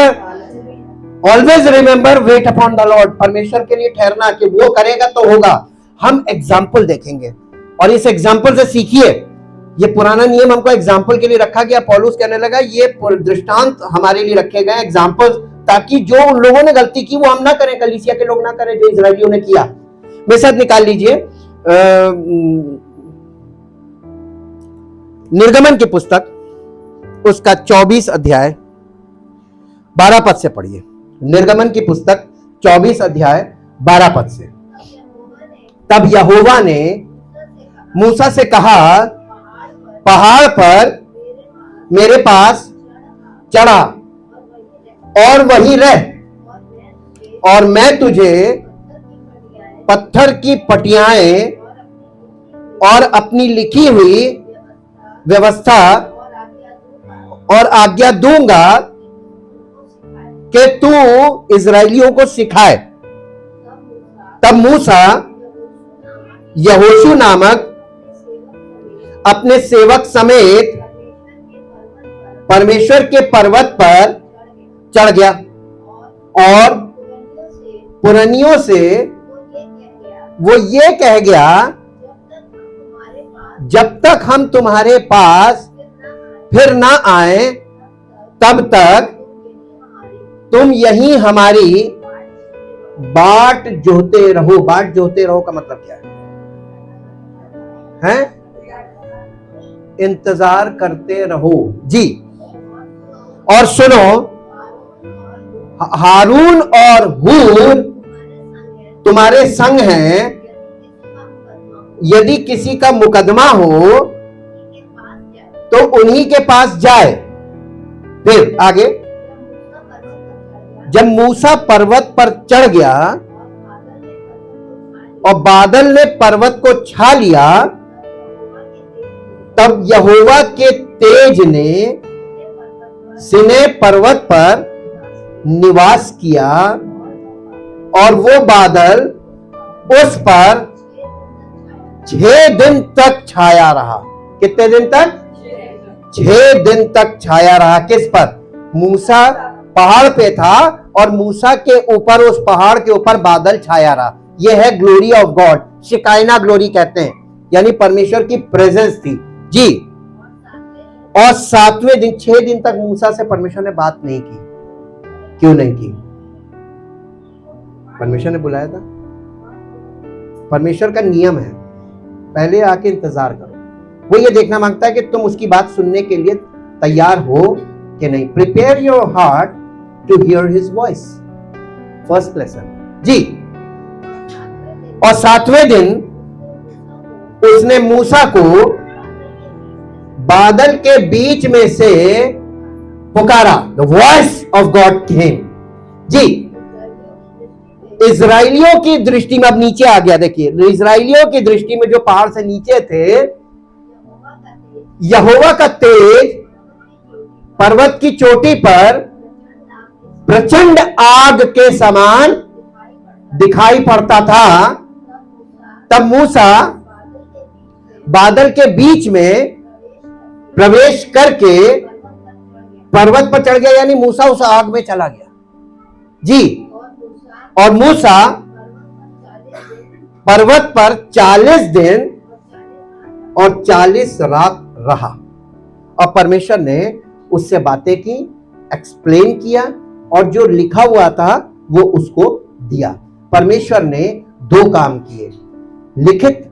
Always remember, wait upon the Lord. परमेश्वर के लिए ठहरना, कि वो करेगा तो होगा। हम एग्जाम्पल देखेंगे और इस एग्जाम्पल से सीखिए। ये पुराना नियम हमको एग्जाम्पल के लिए रखा गया। पौलुस कहने लगा ये दृष्टांत हमारे लिए रखे गए एग्जाम्पल, ताकि जो उन लोगों ने गलती की वो हम ना करें, कलीसिया के लोग ना करें, जो इजरायलियों ने किया। मेरे साथ निकाल लीजिए निर्गमन की पुस्तक, उसका 24 अध्याय 12 पद से पढ़िए। निर्गमन की पुस्तक 24 अध्याय 12 पद से। तब यहोवा ने मूसा से कहा, पहाड़ पर मेरे पास चढ़ा और वहीं रह, और मैं तुझे पत्थर की पटियाएं और अपनी लिखी हुई व्यवस्था और आज्ञा दूंगा कि तू इजरायलियों को सिखाए। तब मूसा यहोशू नामक अपने सेवक समेत परमेश्वर के पर्वत पर चढ़ गया और पुरनियों से वो ये कह गया, जब तक हम तुम्हारे पास फिर ना आए तब तक तुम यहीं हमारी बाट जोहते रहो। बाट जोहते रहो का मतलब क्या है? इंतजार करते रहो जी। और सुनो, हारून और हूर तुम्हारे संग हैं, यदि किसी का मुकदमा हो तो उन्हीं के पास जाए। फिर आगे, जब मूसा पर्वत पर चढ़ गया और बादल ने पर्वत को छा लिया, तब यहोवा के तेज ने सिने पर्वत पर निवास किया और वो बादल उस पर 6 दिन तक छाया रहा। कितने दिन तक? 6 दिन तक छाया रहा। किस पर? मूसा पहाड़ पे था और मूसा के ऊपर, उस पहाड़ के ऊपर बादल छाया रहा। यह है ग्लोरी ऑफ गॉड, शिकायना ग्लोरी कहते हैं, यानी परमेश्वर की प्रेजेंस थी जी। और 7वें दिन, 6 दिन तक मूसा से परमेश्वर ने बात नहीं की। क्यों नहीं की? परमेश्वर ने बुलाया था। परमेश्वर का नियम है, पहले आके इंतजार करो। वो ये देखना मांगता है कि तुम उसकी बात सुनने के लिए तैयार हो कि नहीं। Prepare your heart to hear his voice. First lesson जी। और 7वें दिन उसने मूसा को बादल के बीच में से पुकारा। The voice of God came जी। इजराइलियों की दृष्टि में, अब नीचे आ गया, देखिए, इजराइलियों की दृष्टि में जो पहाड़ से नीचे थे, यहोवा का तेज पर्वत की चोटी पर प्रचंड आग के समान दिखाई पड़ता था। तब मूसा बादल के बीच में प्रवेश करके पर्वत पर चढ़ गया, यानी मूसा उस आग में चला गया जी। और मूसा पर्वत पर 40 दिन और 40 रात रहा और परमेश्वर ने उससे बातें की, एक्सप्लेन किया और जो लिखा हुआ था वो उसको दिया। परमेश्वर ने 2 काम किए, लिखित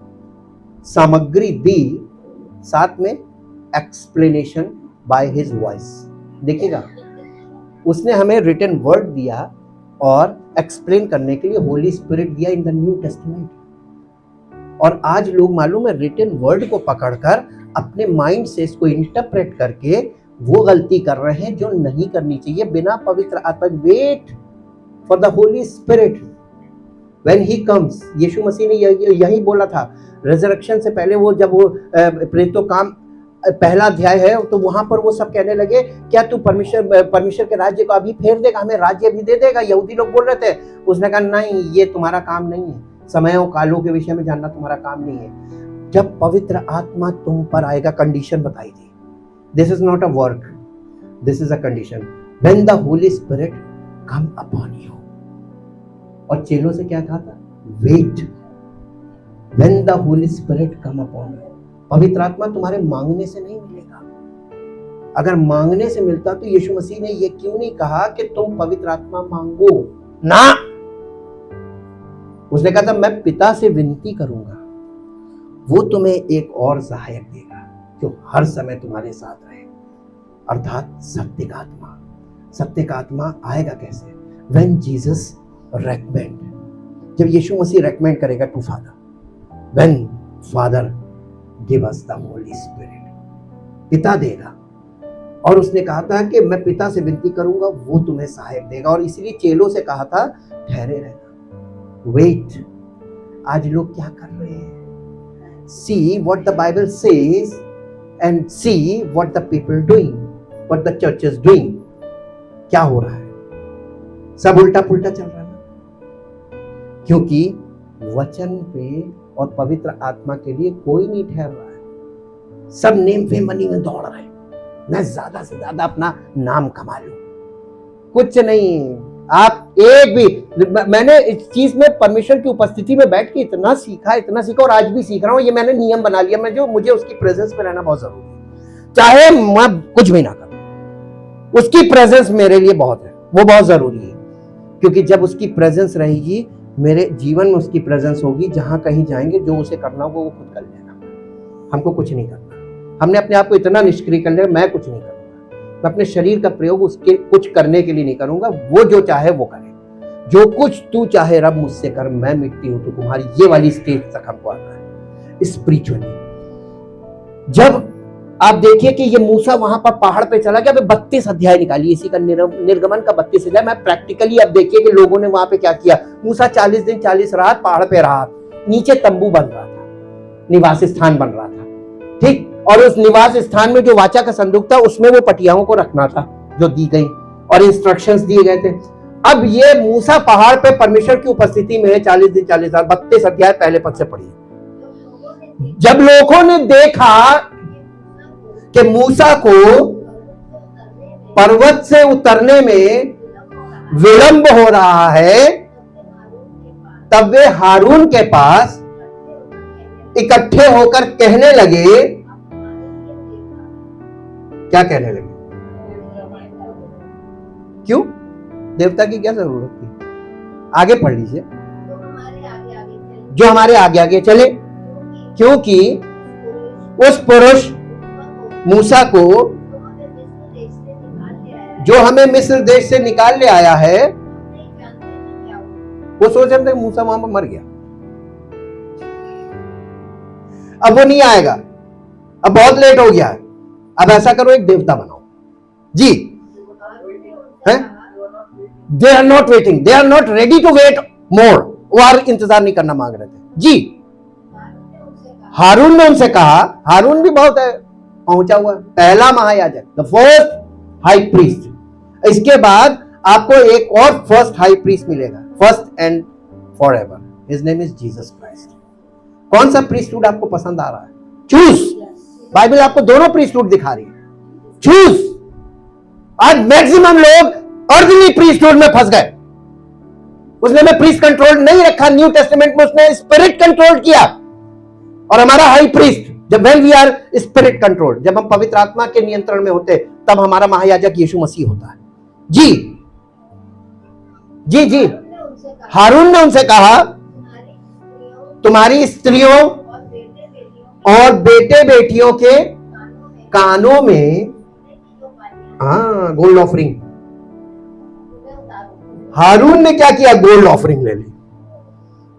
सामग्री दी, साथ में एक्सप्लेनेशन बाय हिज वॉइस। देखिएगा, उसने हमें रिटन वर्ड दिया और एक्सप्लेन करने के लिए होली स्पिरिट दिया इन द न्यू टेस्टामेंट। और आज लोग मालूम है रिटन वर्ड को पकड़कर अपने माइंड से इसको इंटरप्रेट करके वो गलती कर रहे हैं जो नहीं करनी चाहिए। बिना पवित्र आत्मा, wait for the Holi spirit when he comes. Yeshu Masih ने यही बोला था, रिजरेक्शन से पहले वो जब वो प्रेरितों काम पहला अध्याय है तो वहां पर वो सब कहने लगे, क्या तू परमेश्वर के राज्य को अभी फेर देगा, हमें राज्य अभी दे देगा? यहूदी लोग बोल रहे थे। उसने कहा नहीं, ये तुम्हारा काम नहीं है, समयों कालों के विषय में जानना तुम्हारा काम नहीं है। जब पवित्र आत्मा तुम पर आएगा, कंडीशन बताई थी, this is not a work, this is a condition, when the Holi Spirit come upon you. और चेलों से क्या कहा था? Wait when the Holi Spirit come upon you. पवित्र आत्मा तुम्हारे मांगने से नहीं मिलेगा। अगर मांगने से मिलता तो यीशु मसीह ने ये क्यों नहीं कहा कि तुम पवित्र आत्मा मांगो ना? उसने कहा था मैं पिता से विनती करूंगा, वो तुम्हें एक और सहायक देगा जो हर समय तुम्हारे साथ रहे, अर्थात सत्य का आत्मा। सत्य का आत्मा आएगा कैसे? व्हेन जीसस रेकमेंड, जब यीशु मसीह रेकमेंड करेगा to Father, when Father give us the Holi Spirit, पिता देगा। और उसने कहा था कि मैं पिता से विनती करूंगा, वो तुम्हें सहायक देगा। और इसीलिए चेलों से कहा था ठहरे रहना, वेट। आज लोग क्या कर रहे हैं? See what the Bible says and see what the people doing, what the church is doing. क्या हो रहा है? सब उल्टा पुल्टा चल रहा है, क्योंकि वचन पे और पवित्र आत्मा के लिए कोई नहीं ठहर रहा है। सब नेम पे मनी में दौड़ रहे हैं, मैं ज्यादा से ज्यादा अपना नाम कमा लूं। कुछ नहीं, आप एक भी, मैंने इस चीज में परमेश्वर की उपस्थिति में बैठ के इतना सीखा और आज भी सीख रहा हूं। ये मैंने नियम बना लिया, मैं जो मुझे उसकी प्रेजेंस में रहना बहुत जरूरी है, चाहे मैं कुछ भी ना करूं, उसकी प्रेजेंस मेरे लिए बहुत है, वो बहुत जरूरी है। क्योंकि जब उसकी प्रेजेंस रहेगी, मेरे जीवन में उसकी प्रेजेंस होगी, जहां कहीं जाएंगे जो उसे करना होगा वो खुद कर लेना, हमको कुछ नहीं करना। हमने अपने आप को इतना निष्क्रिय कर लिया, मैं कुछ नहीं करूंगा, मैं अपने शरीर का प्रयोग उसके कुछ करने के लिए नहीं करूंगा, वो जो चाहे वो करे। जो कुछ तू चाहे रब मुझसे कर, मैं मिट्टी हूं तो तुम्हारी, ये वाली स्टेज तक हमको आना है स्पिरिचुअली। जब आप देखिए कि ये मूसा वहां पर पहाड़ पे चला गया, 32 अध्याय निकालिए इसी का, निर्गमन का 32 अध्याय। मैं प्रैक्टिकली अब देखिए कि लोगों ने वहां पे क्या किया। मूसा 40 दिन 40 रात पहाड़ पे रहा, नीचे तंबू बन रहा था, निवास स्थान बन रहा था, ठीक। और उस निवास स्थान में जो वाचा का संदूक था, उसमें वो पटियाओं को रखना था जो दी गई और इंस्ट्रक्शंस दिए गए थे। अब ये मूसा पहाड़ पे परमेश्वर की उपस्थिति में है 40 दिन 40 रात। 32 अध्याय पहले पद से पढ़िए। जब लोगों ने देखा कि मूसा को पर्वत से उतरने में विलंब हो रहा है, तब वे हारून के पास इकट्ठे होकर कहने लगे, क्या कहने लगे? क्यों? देवता की क्या जरूरत थी? आगे पढ़ लीजिए। जो हमारे आगे आगे चले, क्योंकि उस पुरुष मूसा को जो हमें मिस्र देश से निकाल ले आया है, वो सोच रहे थे मूसा वहां पर मर गया, अब वो नहीं आएगा, अब बहुत लेट हो गया है, अब ऐसा करो एक देवता बनाओ जी। They are not waiting, they are not ready to wait more, वो और इंतजार नहीं करना मांग रहे थे जी। हारून ने उनसे कहा, हारून भी बहुत है पहुंचा हुआ, पहला महायाजक, द फर्स्ट हाई प्रीस्ट। इसके बाद आपको एक और फर्स्ट हाई प्रीस्ट मिलेगा, first and forever, his name is Jesus Christ. कौन सा प्रीस्टहुड आपको पसंद आ रहा है? चूज। बाइबल आपको दोनों प्रीस्टहुड दिखा रही है, चूज। आज मैक्सिमम लोग अर्दली प्रीस्टहुड में फंस गए। उसने में प्रीस्ट कंट्रोल नहीं रखा, न्यू टेस्टामेंट में उसने स्पिरिट कंट्रोल किया। और हमारा हाई प्रीस्ट, जब when we are spirit controlled, जब हम पवित्र आत्मा के नियंत्रण में होते, तब हमारा महायाजक यीशु मसीह होता है जी जी जी। हारून ने उनसे कहा, तुम्हारी स्त्रियों और बेटे बेटियों के कानों में गोल्ड ऑफरिंग। हारून ने क्या किया? गोल्ड ऑफरिंग ले ली।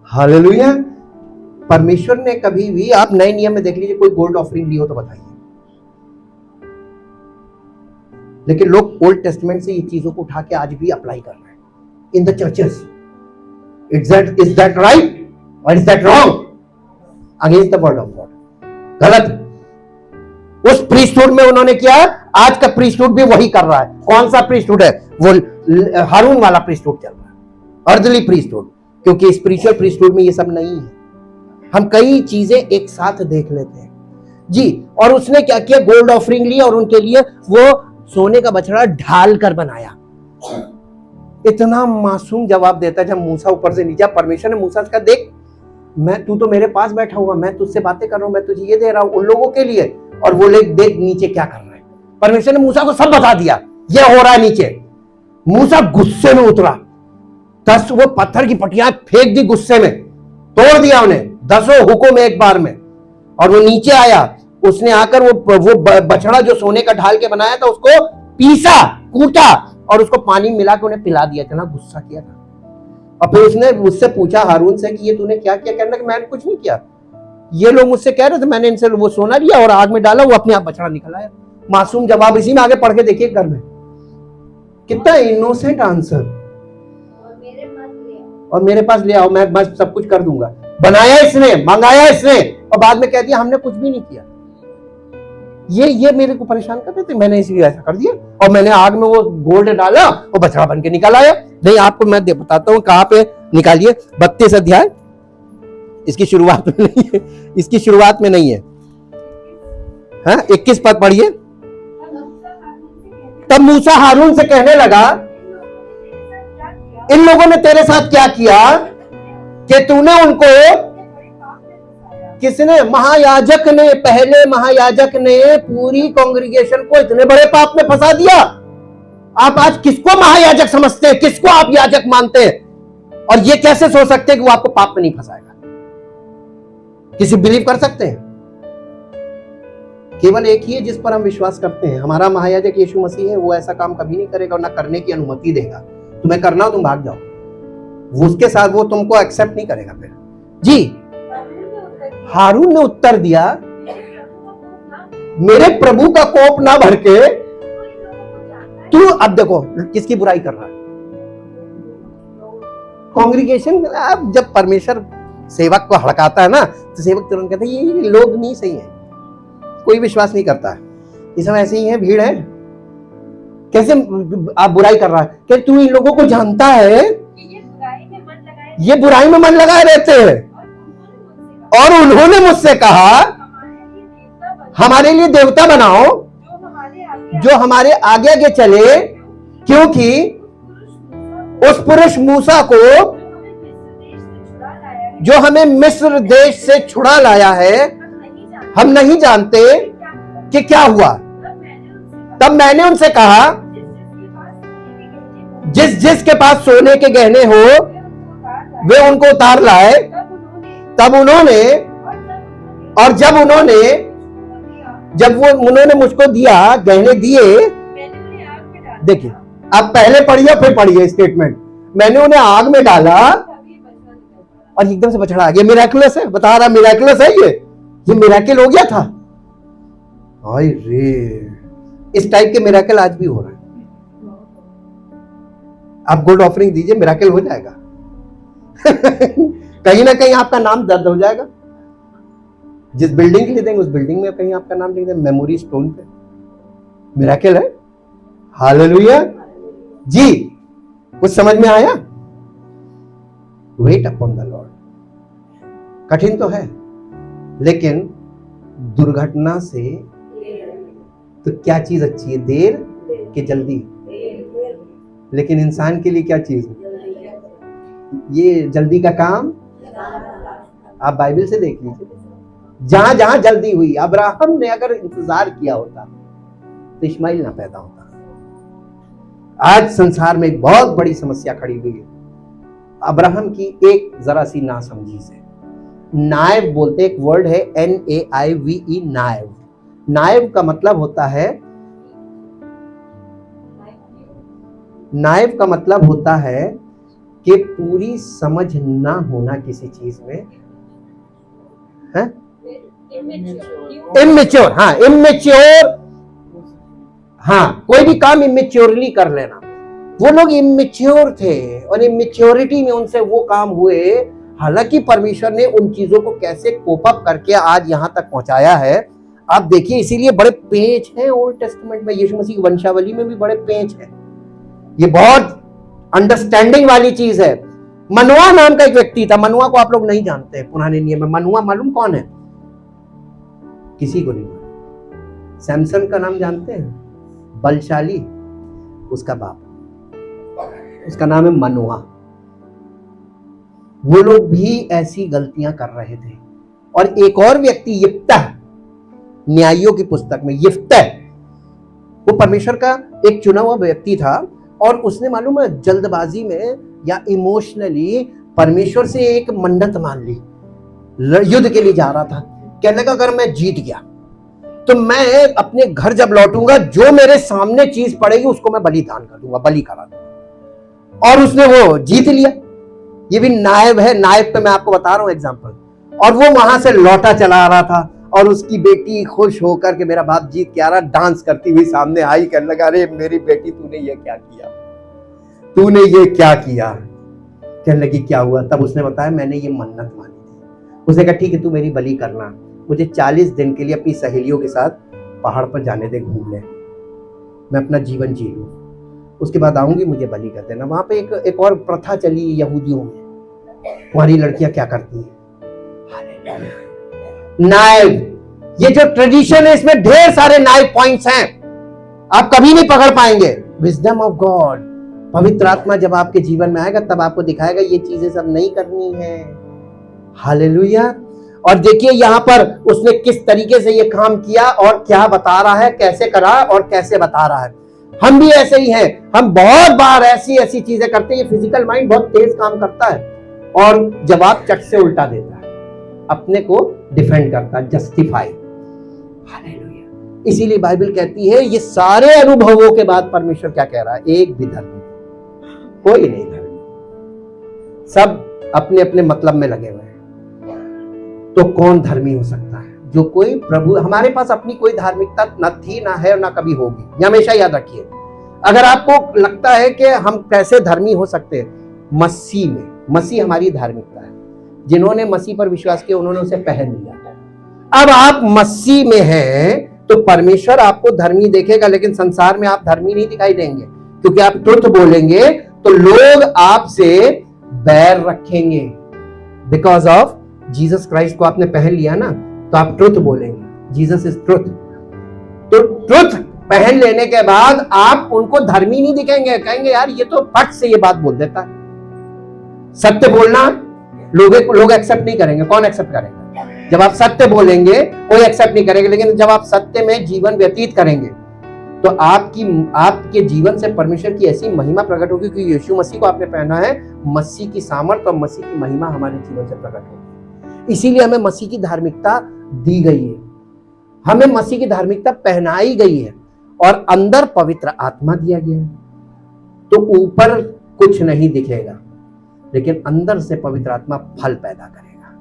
हालेलुया। परमेश्वर ने कभी भी, आप नए नियम में देख लीजिए, कोई गोल्ड ऑफरिंग ली हो तो बताइए। लेकिन लोग ओल्ड टेस्टमेंट से ये चीजों को उठा के आज भी अप्लाई कर रहे हैं in the churches. Is that right और is that wrong? Against the word of God. गलत। उस प्रीस्टहुड में उन्होंने किया, आज का प्रीस्टहुड भी वही कर रहा है। कौन सा प्रीस्टहुड है? वो हारून वाला प्रीस्टहुड चल रहा है, अर्दली प्रीस्टहुड, क्योंकि स्पिरिचुअल प्रीस्टहुड में ये सब नहीं है। हम कई चीजें एक साथ देख लेते हैं जी। और उसने क्या किया? गोल्ड ऑफरिंग ली और उनके लिए वो सोने का बछड़ा ढाल कर बनाया। इतना मासूम जवाब देता है। जब मूसा ऊपर से नीचे, परमेश्वर ने मूसा से कहा, देख तू तो मेरे पास बैठा हुआ, मैं तुझसे बातें कर रहा हूं, मैं तुझे ये दे रहा हूं उन लोगों के लिए, और वो लोग देख नीचे क्या कर रहे हैं। परमेश्वर ने मूसा को सब बता दिया, ये हो रहा है नीचे। मूसा गुस्से में उतरा, 10 वो पत्थर की पटियां फेंक दी, गुस्से में तोड़ दिया उन्हें, 10 हुक्म एक बार में। और वो नीचे आया, उसने आकर वो बछड़ा जो सोने का ढाल के बनाया था उसको पीसा, कूटा और उसको पानी मिला के उन्हें पिला दिया। इतना गुस्सा किया था। और फिर उसने मुझसे पूछा हारून से कि ये तूने क्या किया? कहने लगा मैंने कुछ नहीं किया, ये लोग मुझसे कह रहे थे, मैंने इनसे वो सोना लिया और आग में डाला, वो अपने आप बछड़ा निकल आया। मासूम जवाब। इसी में आगे पढ़ के देखिए घर में कितना इनोसेंट आंसर। और मेरे पास ले आओ, मैं बस सब कुछ कर दूंगा। बनाया इसने, मंगाया इसने, और बाद में कह दिया हमने कुछ भी नहीं किया। ये मेरे को परेशान कर रहे थे, मैंने इसलिए ऐसा कर दिया, और मैंने आग में वो गोल्ड डाला और बछड़ा बन के निकल आया। नहीं, आपको मैं बताता हूँ कहाँ पे निकालिए। 32 अध्याय, इसकी शुरुआत में नहीं है, इसकी शुरुआत में नहीं है। हाँ, 21 पद पढ़िए। तब मूसा हारून से कहने लगा, इन लोगों ने तेरे साथ क्या किया कि तूने उनको, किसने? महायाजक ने, पहले महायाजक ने पूरी कांग्रीगेशन को इतने बड़े पाप में फंसा दिया। आप आज किसको महायाजक समझते हैं? किसको आप याजक मानते हैं? और ये कैसे सोच सकते हैं कि वो आपको पाप में नहीं फंसाएगा? किसी बिलीव कर सकते हैं? केवल एक ही है जिस पर हम विश्वास करते हैं, हमारा महायाजक यीशु मसीह है। वो ऐसा काम कभी नहीं करेगा और ना करने की अनुमति देगा। तुम्हें करना हो तुम भाग जाओ, वो उसके साथ वो तुमको एक्सेप्ट नहीं करेगा। फिर जी हारून ने उत्तर दिया, मेरे प्रभु का कोप ना भर के तू, अब देखो किसकी बुराई कर रहा है? कांग्रीगेशन। अब जब परमेश्वर सेवक को हड़काता है ना, तो सेवक तुरंत कहते हैं ये लोग नहीं सही है, कोई विश्वास नहीं करता है, ये सब ऐसे ही है, भीड़ है। कैसे आप बुराई कर रहा है? क्या तू इन लोगों को जानता है? ये बुराई में मन लगाए रहते हैं। और उन्होंने मुझसे कहा हमारे लिए देवता बनाओ जो हमारे आगे आगे चले, क्योंकि उस पुरुष मूसा को जो हमें मिस्र देश से छुड़ा लाया है, हम नहीं जानते कि क्या हुआ। तब मैंने उनसे कहा, जिस जिस के पास सोने के गहने हो वे उनको उतार लाए। तब उन्होंने, और जब उन्होंने मुझको दिया, गहने दिए। देखिए, आप पहले पढ़िए फिर पढ़िए स्टेटमेंट। मैंने उन्हें आग में डाला और एकदम से बछड़ा आ गया। मिरेकुलस है, बता रहा मिरेकुलस है। ये मिरेकल हो गया था। हाय रे, इस टाइप के मिरेकल आज भी हो रहे हैं। आप गोल्ड ऑफरिंग दीजिए, मिरेकल हो जाएगा। कहीं ना कहीं आपका नाम दर्ज हो जाएगा। जिस बिल्डिंग के लिए देंगे उस बिल्डिंग में कहीं आपका नाम लिख देंगे, मेमोरी स्टोन पे। मिरेकल है। हालेलुया जी। कुछ समझ में आया? Wait upon the Lord. कठिन तो है, लेकिन दुर्घटना से तो क्या चीज अच्छी है? देर कि जल्दी? लेकिन इंसान के लिए क्या चीज है? ये जल्दी का काम। आप बाइबल से देख लीजिए, जहां जहां जल्दी हुई। अब्राहम ने अगर इंतजार किया होता तो इस्माइल ना पैदा होता। आज संसार में एक बहुत बड़ी समस्या खड़ी हुई है अब्राहम की एक जरा सी नासमझी से। नायब बोलते, एक वर्ड है NAIVE, नायब। नायब का मतलब होता है, नायब का मतलब होता है कि पूरी समझ ना होना किसी चीज में है। इमेच्योर। हाँ, इमेच्योर। हाँ, कोई भी काम इमेच्योरली कर लेना। वो लोग इमेच्योर थे और इमेच्योरिटी में उनसे वो काम हुए। हालांकि परमेश्वर ने उन चीजों को कैसे कोप अप करके आज यहां तक पहुंचाया है आप देखिए। इसीलिए बड़े पेच हैं ओल्ड टेस्टमेंट में, यीशु मसीह की वंशावली में भी बड़े पेच हैं। ये बहुत अंडरस्टैंडिंग वाली चीज है। मनुआ नाम का एक व्यक्ति था। मनुआ को आप लोग नहीं जानते पुराने नियम में। मनुआ मालूम कौन है? किसी को नहीं मालूम। सैमसन का नाम जानते हैं? बलशाली, उसका बाप, उसका नाम है मनुआ। वो लोग भी ऐसी गलतियां कर रहे थे। और एक और व्यक्ति यिप्तह, न्यायियों की पुस्तक में यिप्तह, वो परमेश्वर का एक चुना हुआ व्यक्ति था और उसने मालूम है जल्दबाजी में या इमोशनली परमेश्वर से एक मन्नत मान ली। युद्ध के लिए जा रहा था, कहने लगा अगर मैं जीत गया तो मैं अपने घर जब लौटूंगा जो मेरे सामने चीज पड़ेगी उसको मैं बलिदान कर दूंगा, बलि करा दूंगा। और उसने वो जीत लिया। ये भी नायब है, नायब पे मैं आपको बता रहा हूं एग्जांपल। और वो वहां से लौटा चला आ रहा था और उसकी बेटी खुश होकर के मेरा बाप जीत के आ रहा, डांस करती हुई सामने आई, कहने लगा अरे मेरी बेटी तूने ये क्या किया, तूने ये क्या किया। कहने लगी क्या हुआ? तब उसने बताया मैंने ये मन्नत मानी थी। उसने कहा ठीक है तू मेरी बलि करना, मुझे 40 दिन के लिए अपनी सहेलियों के साथ पहाड़ पर जाने दे घूमने, मैं अपना जीवन जी लूं, उसके बाद आऊंगी मुझे बलि कर देना। वहां पे एक और प्रथा चली यहूदियों में, तुम्हारी लड़कियां क्या करती हैं, नाइफ। ये जो ट्रेडिशन है इसमें ढेर सारे नाइफ पॉइंट्स हैं, आप कभी नहीं पकड़ पाएंगे। विजडम ऑफ गॉड, पवित्र आत्मा जब आपके जीवन में आएगा तब आपको दिखाएगा ये चीजें सब नहीं करनी है। हालेलुया। और देखिए यहां पर उसने किस तरीके से ये काम किया और क्या बता रहा है, कैसे करा और कैसे बता रहा है। हम भी ऐसे ही हैं, हम बहुत बार ऐसी ऐसी चीजें करते हैं। ये फिजिकल माइंड बहुत तेज काम करता है और जवाब चट से उल्टा देता है, अपने को डिफेंड करता है, जस्टिफाई। हालेलुया। इसीलिए बाइबल कहती है ये सारे अनुभवों के बाद परमेश्वर क्या कह रहा है, एक भी धर्मी कोई नहीं धर्मी, सब अपने अपने मतलब में लगे हुए हैं। तो कौन धर्मी हो सकता है? जो कोई प्रभु, हमारे पास अपनी कोई धार्मिकता न थी, ना है और ना कभी होगी, ये हमेशा याद रखिए। अगर आपको लगता है कि हम कैसे धर्मी हो सकते हैं, मसीह में, मसीह हमारी धार्मिकता है। जिन्होंने मसीह पर विश्वास किया उन्होंने उसे पहन लिया। अब आप मसीह में हैं तो परमेश्वर आपको धर्मी देखेगा, लेकिन संसार में आप धर्मी नहीं दिखाई देंगे, क्योंकि आप ट्रुथ बोलेंगे तो लोग आपसे बैर रखेंगे। बिकॉज ऑफ जीसस क्राइस्ट को आपने पहन लिया ना, तो आप ट्रुथ बोलेंगे, जीसस इज ट्रुथ। तो ट्रुथ पहन लेने के बाद आप उनको धर्मी नहीं दिखेंगे, कहेंगे यार ये तो फट से ये बात बोल देता है। सत्य बोलना लोग एक्सेप्ट नहीं करेंगे। कौन एक्सेप्ट करेगा? जब आप सत्य बोलेंगे कोई एक्सेप्ट नहीं करेगा, लेकिन जब आप सत्य में जीवन व्यतीत करेंगे तो आपके जीवन से परमेश्वर की ऐसी महिमा प्रकट होगी कि यीशु मसीह को आपने पहना है, मसीह की सामर्थ और मसीह की महिमा हमारे जीवन से प्रकट होगी। इसीलिए हमें मसीह की धार्मिकता दी गई है, हमें मसीह की धार्मिकता पहनाई गई है और अंदर पवित्र आत्मा दिया गया है। तो ऊपर कुछ नहीं दिखेगा, लेकिन अंदर से पवित्र आत्मा फल पैदा करेगा,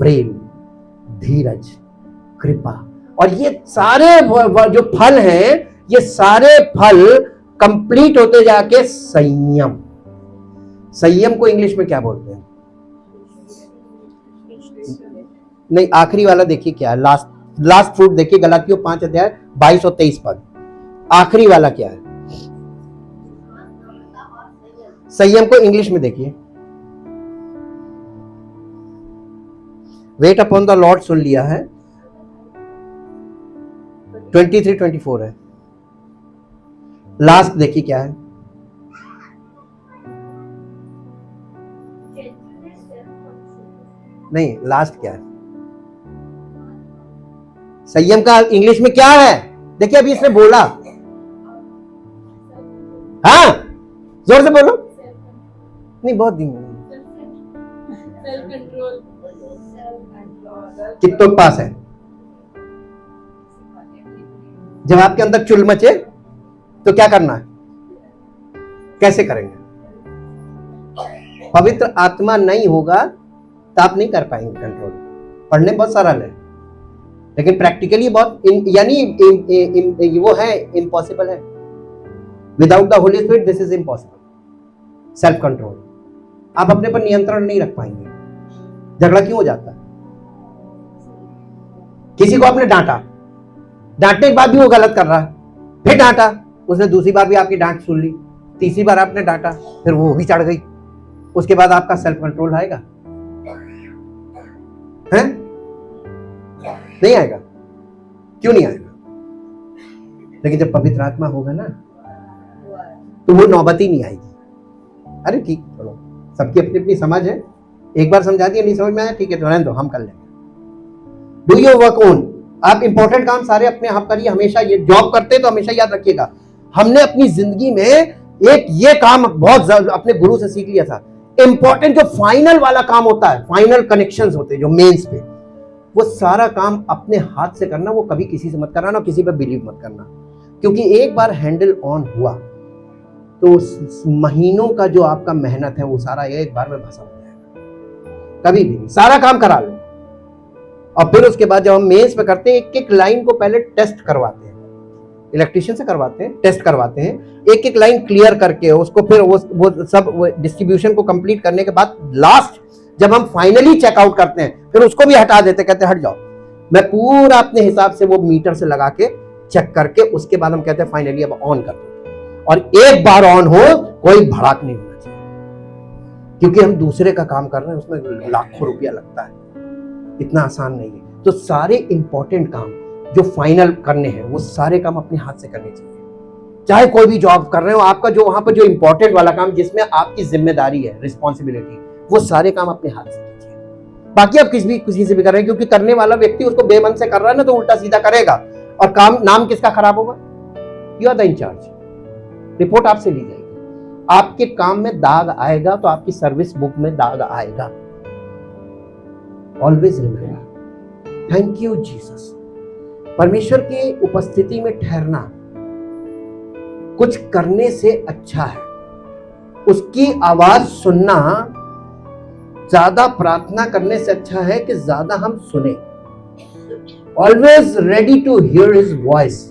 प्रेम, धीरज, कृपा। और ये सारे जो फल हैं, ये सारे फल कंप्लीट होते जाके संयम। संयम को इंग्लिश में क्या बोलते हैं? नहीं, आखिरी वाला देखिए क्या है, लास्ट फ्रूट देखिए, गलातियों 5 अध्याय 22 और 23 पद। आखिरी वाला क्या है? संयम को इंग्लिश में देखिए, वेट अपॉन द लॉर्ड सुन लिया है, 23-24 है। लास्ट देखिए क्या है? नहीं, लास्ट क्या है? संयम का इंग्लिश में क्या है? देखिए अभी इसने बोला, हाँ जोर से बोलो। नहीं, बहुत दिन कितनों के पास है? जब आपके अंदर चुल मचे तो क्या करना है, कैसे करेंगे? पवित्र आत्मा नहीं होगा तो आप नहीं कर पाएंगे कंट्रोल। पढ़ने बहुत सरल है, लेकिन प्रैक्टिकली बहुत यानी वो है, इम्पॉसिबल है। Without the Holi spirit this is impossible. Self control, आप अपने पर नियंत्रण नहीं रख पाएंगे। झगड़ा क्यों हो जाता है? किसी को आपने डांटा, डांटने के बाद भी वो गलत कर रहा है, फिर डांटा, उसने दूसरी बार भी आपकी डांट सुन ली, तीसरी बार आपने डांटा, फिर वो भी चढ़ गई, उसके बाद आपका सेल्फ कंट्रोल आएगा? हैं? नहीं आएगा। क्यों नहीं आएगा? लेकिन जब पवित्र आत्मा होगा ना, तो वो नौबत ही नहीं आएगी। अरे ठीक, चलो, सबकी अपनी अपनी समझ है, एक बार समझा दिया, नहीं समझ में आया, ठीक है, तो रहने दो, हम कर लेंगे। Do your work on. आप इंपॉर्टेंट काम सारे अपने आप करिए। हमेशा ये जॉब करते तो हमेशा याद रखिएगा, हमने अपनी जिंदगी में एक ये काम बहुत अपने गुरु से सीख लिया था, इंपॉर्टेंट जो फाइनल वाला काम होता है, फाइनल कनेक्शंस होते हैं जो मेंस पे, वो सारा काम अपने हाथ से करना, वो कभी किसी से मत कराना, किसी पे बिलीव मत करना, क्योंकि एक बार हैंडल ऑन हुआ तो महीनों का जो आपका मेहनत है वो सारा एक बार में भस्म हो जाएगा। कभी भी सारा काम करा लो, और फिर उसके बाद जब हम मेंस पे करते हैं, एक एक लाइन को पहले टेस्ट करवाते हैं, इलेक्ट्रिशियन से करवाते हैं, टेस्ट करवाते हैं, एक एक लाइन क्लियर करके उसको, फिर वो सब डिस्ट्रीब्यूशन को कंप्लीट करने के बाद लास्ट जब हम फाइनली चेकआउट करते हैं, फिर उसको भी हटा देते, कहते हैं हट जाओ, मैं पूरा अपने हिसाब से वो मीटर से लगा के चेक करके, उसके बाद हम कहते हैं फाइनली अब ऑन कर दो। और एक बार ऑन हो, कोई भड़ाक नहीं होना चाहिए, क्योंकि हम दूसरे का काम कर रहे हैं, उसमें लाखों रुपया लगता है, इतना आसान नहीं है। तो सारे इंपॉर्टेंट काम जो फाइनल करने हैं, वो सारे काम अपने हाथ से करने चाहिए। चाहे कोई भी जॉब कर रहे हो, आपका जो वहां पर जो इंपॉर्टेंट वाला काम जिसमें आपकी जिम्मेदारी है, रिस्पॉन्सिबिलिटी, वो सारे काम अपने हाथ से कीजिए। बाकी आप किसी से भी कर रहे हैं, क्योंकि करने वाला व्यक्ति उसको बेमन से कर रहा है ना, तो उल्टा सीधा करेगा, और काम नाम किसका खराब होगा? You are the incharge. Report आपसे ली जाएगी, आपके काम में दाग आएगा तो आपकी सर्विस बुक में दाग आएगा। Always remember, thank you Jesus. परमेश्वर की उपस्थिति में ठहरना कुछ करने से अच्छा है, उसकी आवाज सुनना ज्यादा प्रार्थना करने से अच्छा है कि ज्यादा हम सुने। Always ready to hear his voice.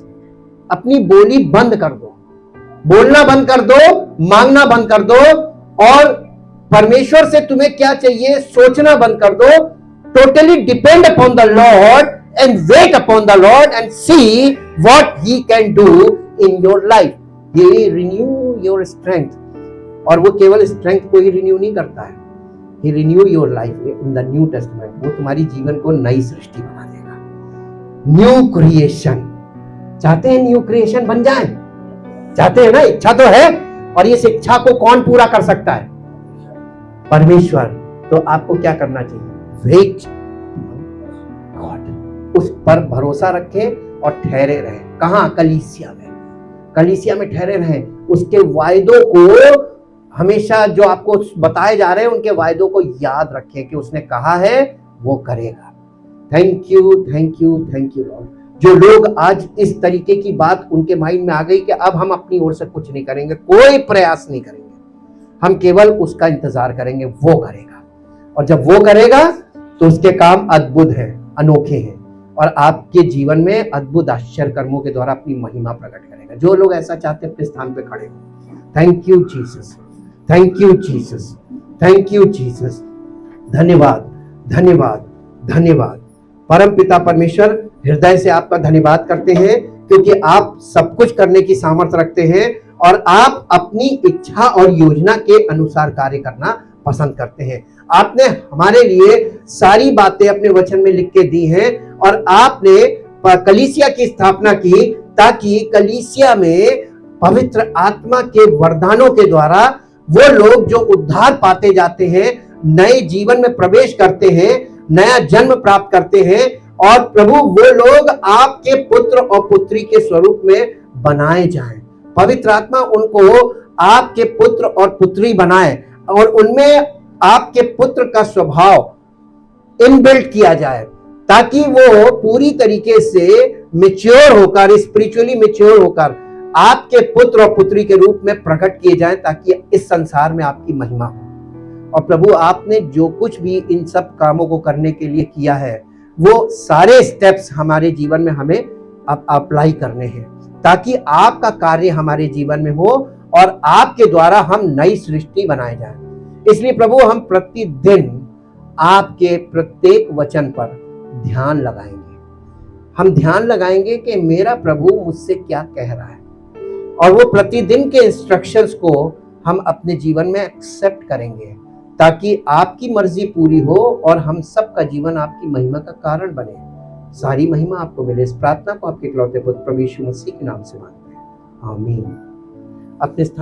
अपनी बोली बंद कर दो, बोलना बंद कर दो, मांगना बंद कर दो, और परमेश्वर से तुम्हें क्या चाहिए सोचना बंद कर दो। Totally depend upon the Lord and wait upon the Lord and see what he can do in your life. ये रिन्यू योर स्ट्रेंथ, और वो केवल स्ट्रेंथ को ही रिन्यू नहीं करता है, he renew your life in the new testament. वो तुम्हारी जीवन को नई सृष्टि बना देगा, न्यू क्रिएशन। चाहते हैं न्यू क्रिएशन बन जाए? चाहते हैं ना? इच्छा तो है, और इस इच्छा को कौन पूरा कर सकता है? परमेश्वर। तो आपको क्या करना चाहिए? वेट गॉड, उस पर भरोसा रखें और ठहरे रहें। कहां? कलीसिया में। कलीसिया में ठहरे रहें, उसके वायदों को हमेशा जो आपको बताए जा रहे हैं उनके वायदों को याद रखें कि उसने कहा है वो करेगा। Thank you, thank you, thank you Lord. जो लोग आज इस तरीके की बात उनके माइंड में आ गई कि अब हम अपनी ओर से कुछ नहीं करेंगे, कोई प्रयास नहीं करेंगे, हम केवल उसका इंतजार करेंगे, वो करेगा। और जब वो करेगा तो उसके काम अद्भुत हैं, अनोखे हैं, और आपके जीवन में अद्भुत आश्चर्य कर्मों के द्वारा अपनी महिमा प्रकट करेगा। जो लोग ऐसा चाहते हैं अपने स्थान पे खड़े हो। Thank you Jesus, thank you Jesus, thank you Jesus. धन्यवाद, धन्यवाद, धन्यवाद। परम पिता परमेश्वर, हृदय से आपका धन्यवाद करते हैं, क्योंकि आप सब कुछ करने की सामर्थ्य रखते हैं, और आप अपनी इच्छा और योजना के अनुसार कार्य करना पसंद करते हैं। आपने हमारे लिए सारी बातें अपने वचन में लिख के दी हैं, और आपने कलीसिया की स्थापना की ताकि कलीसिया में पवित्र आत्मा के वरदानों के द्वारा वो लोग जो उद्धार पाते जाते हैं, नए जीवन में प्रवेश करते हैं, नया जन्म प्राप्त करते हैं, और प्रभु वो लोग आपके पुत्र और पुत्री के स्वरूप में बनाए जाएं। पवित्र आत्मा उनको आपके पुत्र और पुत्री बनाए, और उनमें आपके पुत्र का स्वभाव इनबिल्ट किया जाए, ताकि वो पूरी तरीके से मैच्योर होकर, स्पिरिचुअली मैच्योर होकर आपके पुत्र और पुत्री के रूप में प्रकट किए जाएं, ताकि इस संसार में आपकी महिमा हो। और प्रभु आपने जो कुछ भी इन सब कामों को करने के लिए किया है, वो सारे स्टेप्स हमारे जीवन में हमें अब अप्लाई करने हैं, ताकि आपका कार्य हमारे जीवन में हो और आपके द्वारा हम नई सृष्टि बनाए जाएं। इसलिए प्रभु हम प्रतिदिन आपके प्रत्येक वचन पर ध्यान लगाएंगे। हम ध्यान लगाएंगे कि मेरा प्रभु मुझसे क्या कह रहा है, और वो प्रतिदिन के इंस्ट्रक्शंस को हम अपने जीवन में एक्सेप्ट करेंगे, ताकि आपकी मर्जी पूरी हो और हम सबका जीवन आपकी महिमा का कारण बने। सारी महिमा आपको मिले। इस प्रार्थना को आपके इकलौते पुत्र प्रभु यीशु मसीह के नाम से मांगते हैं, आमीन। अपने स्थान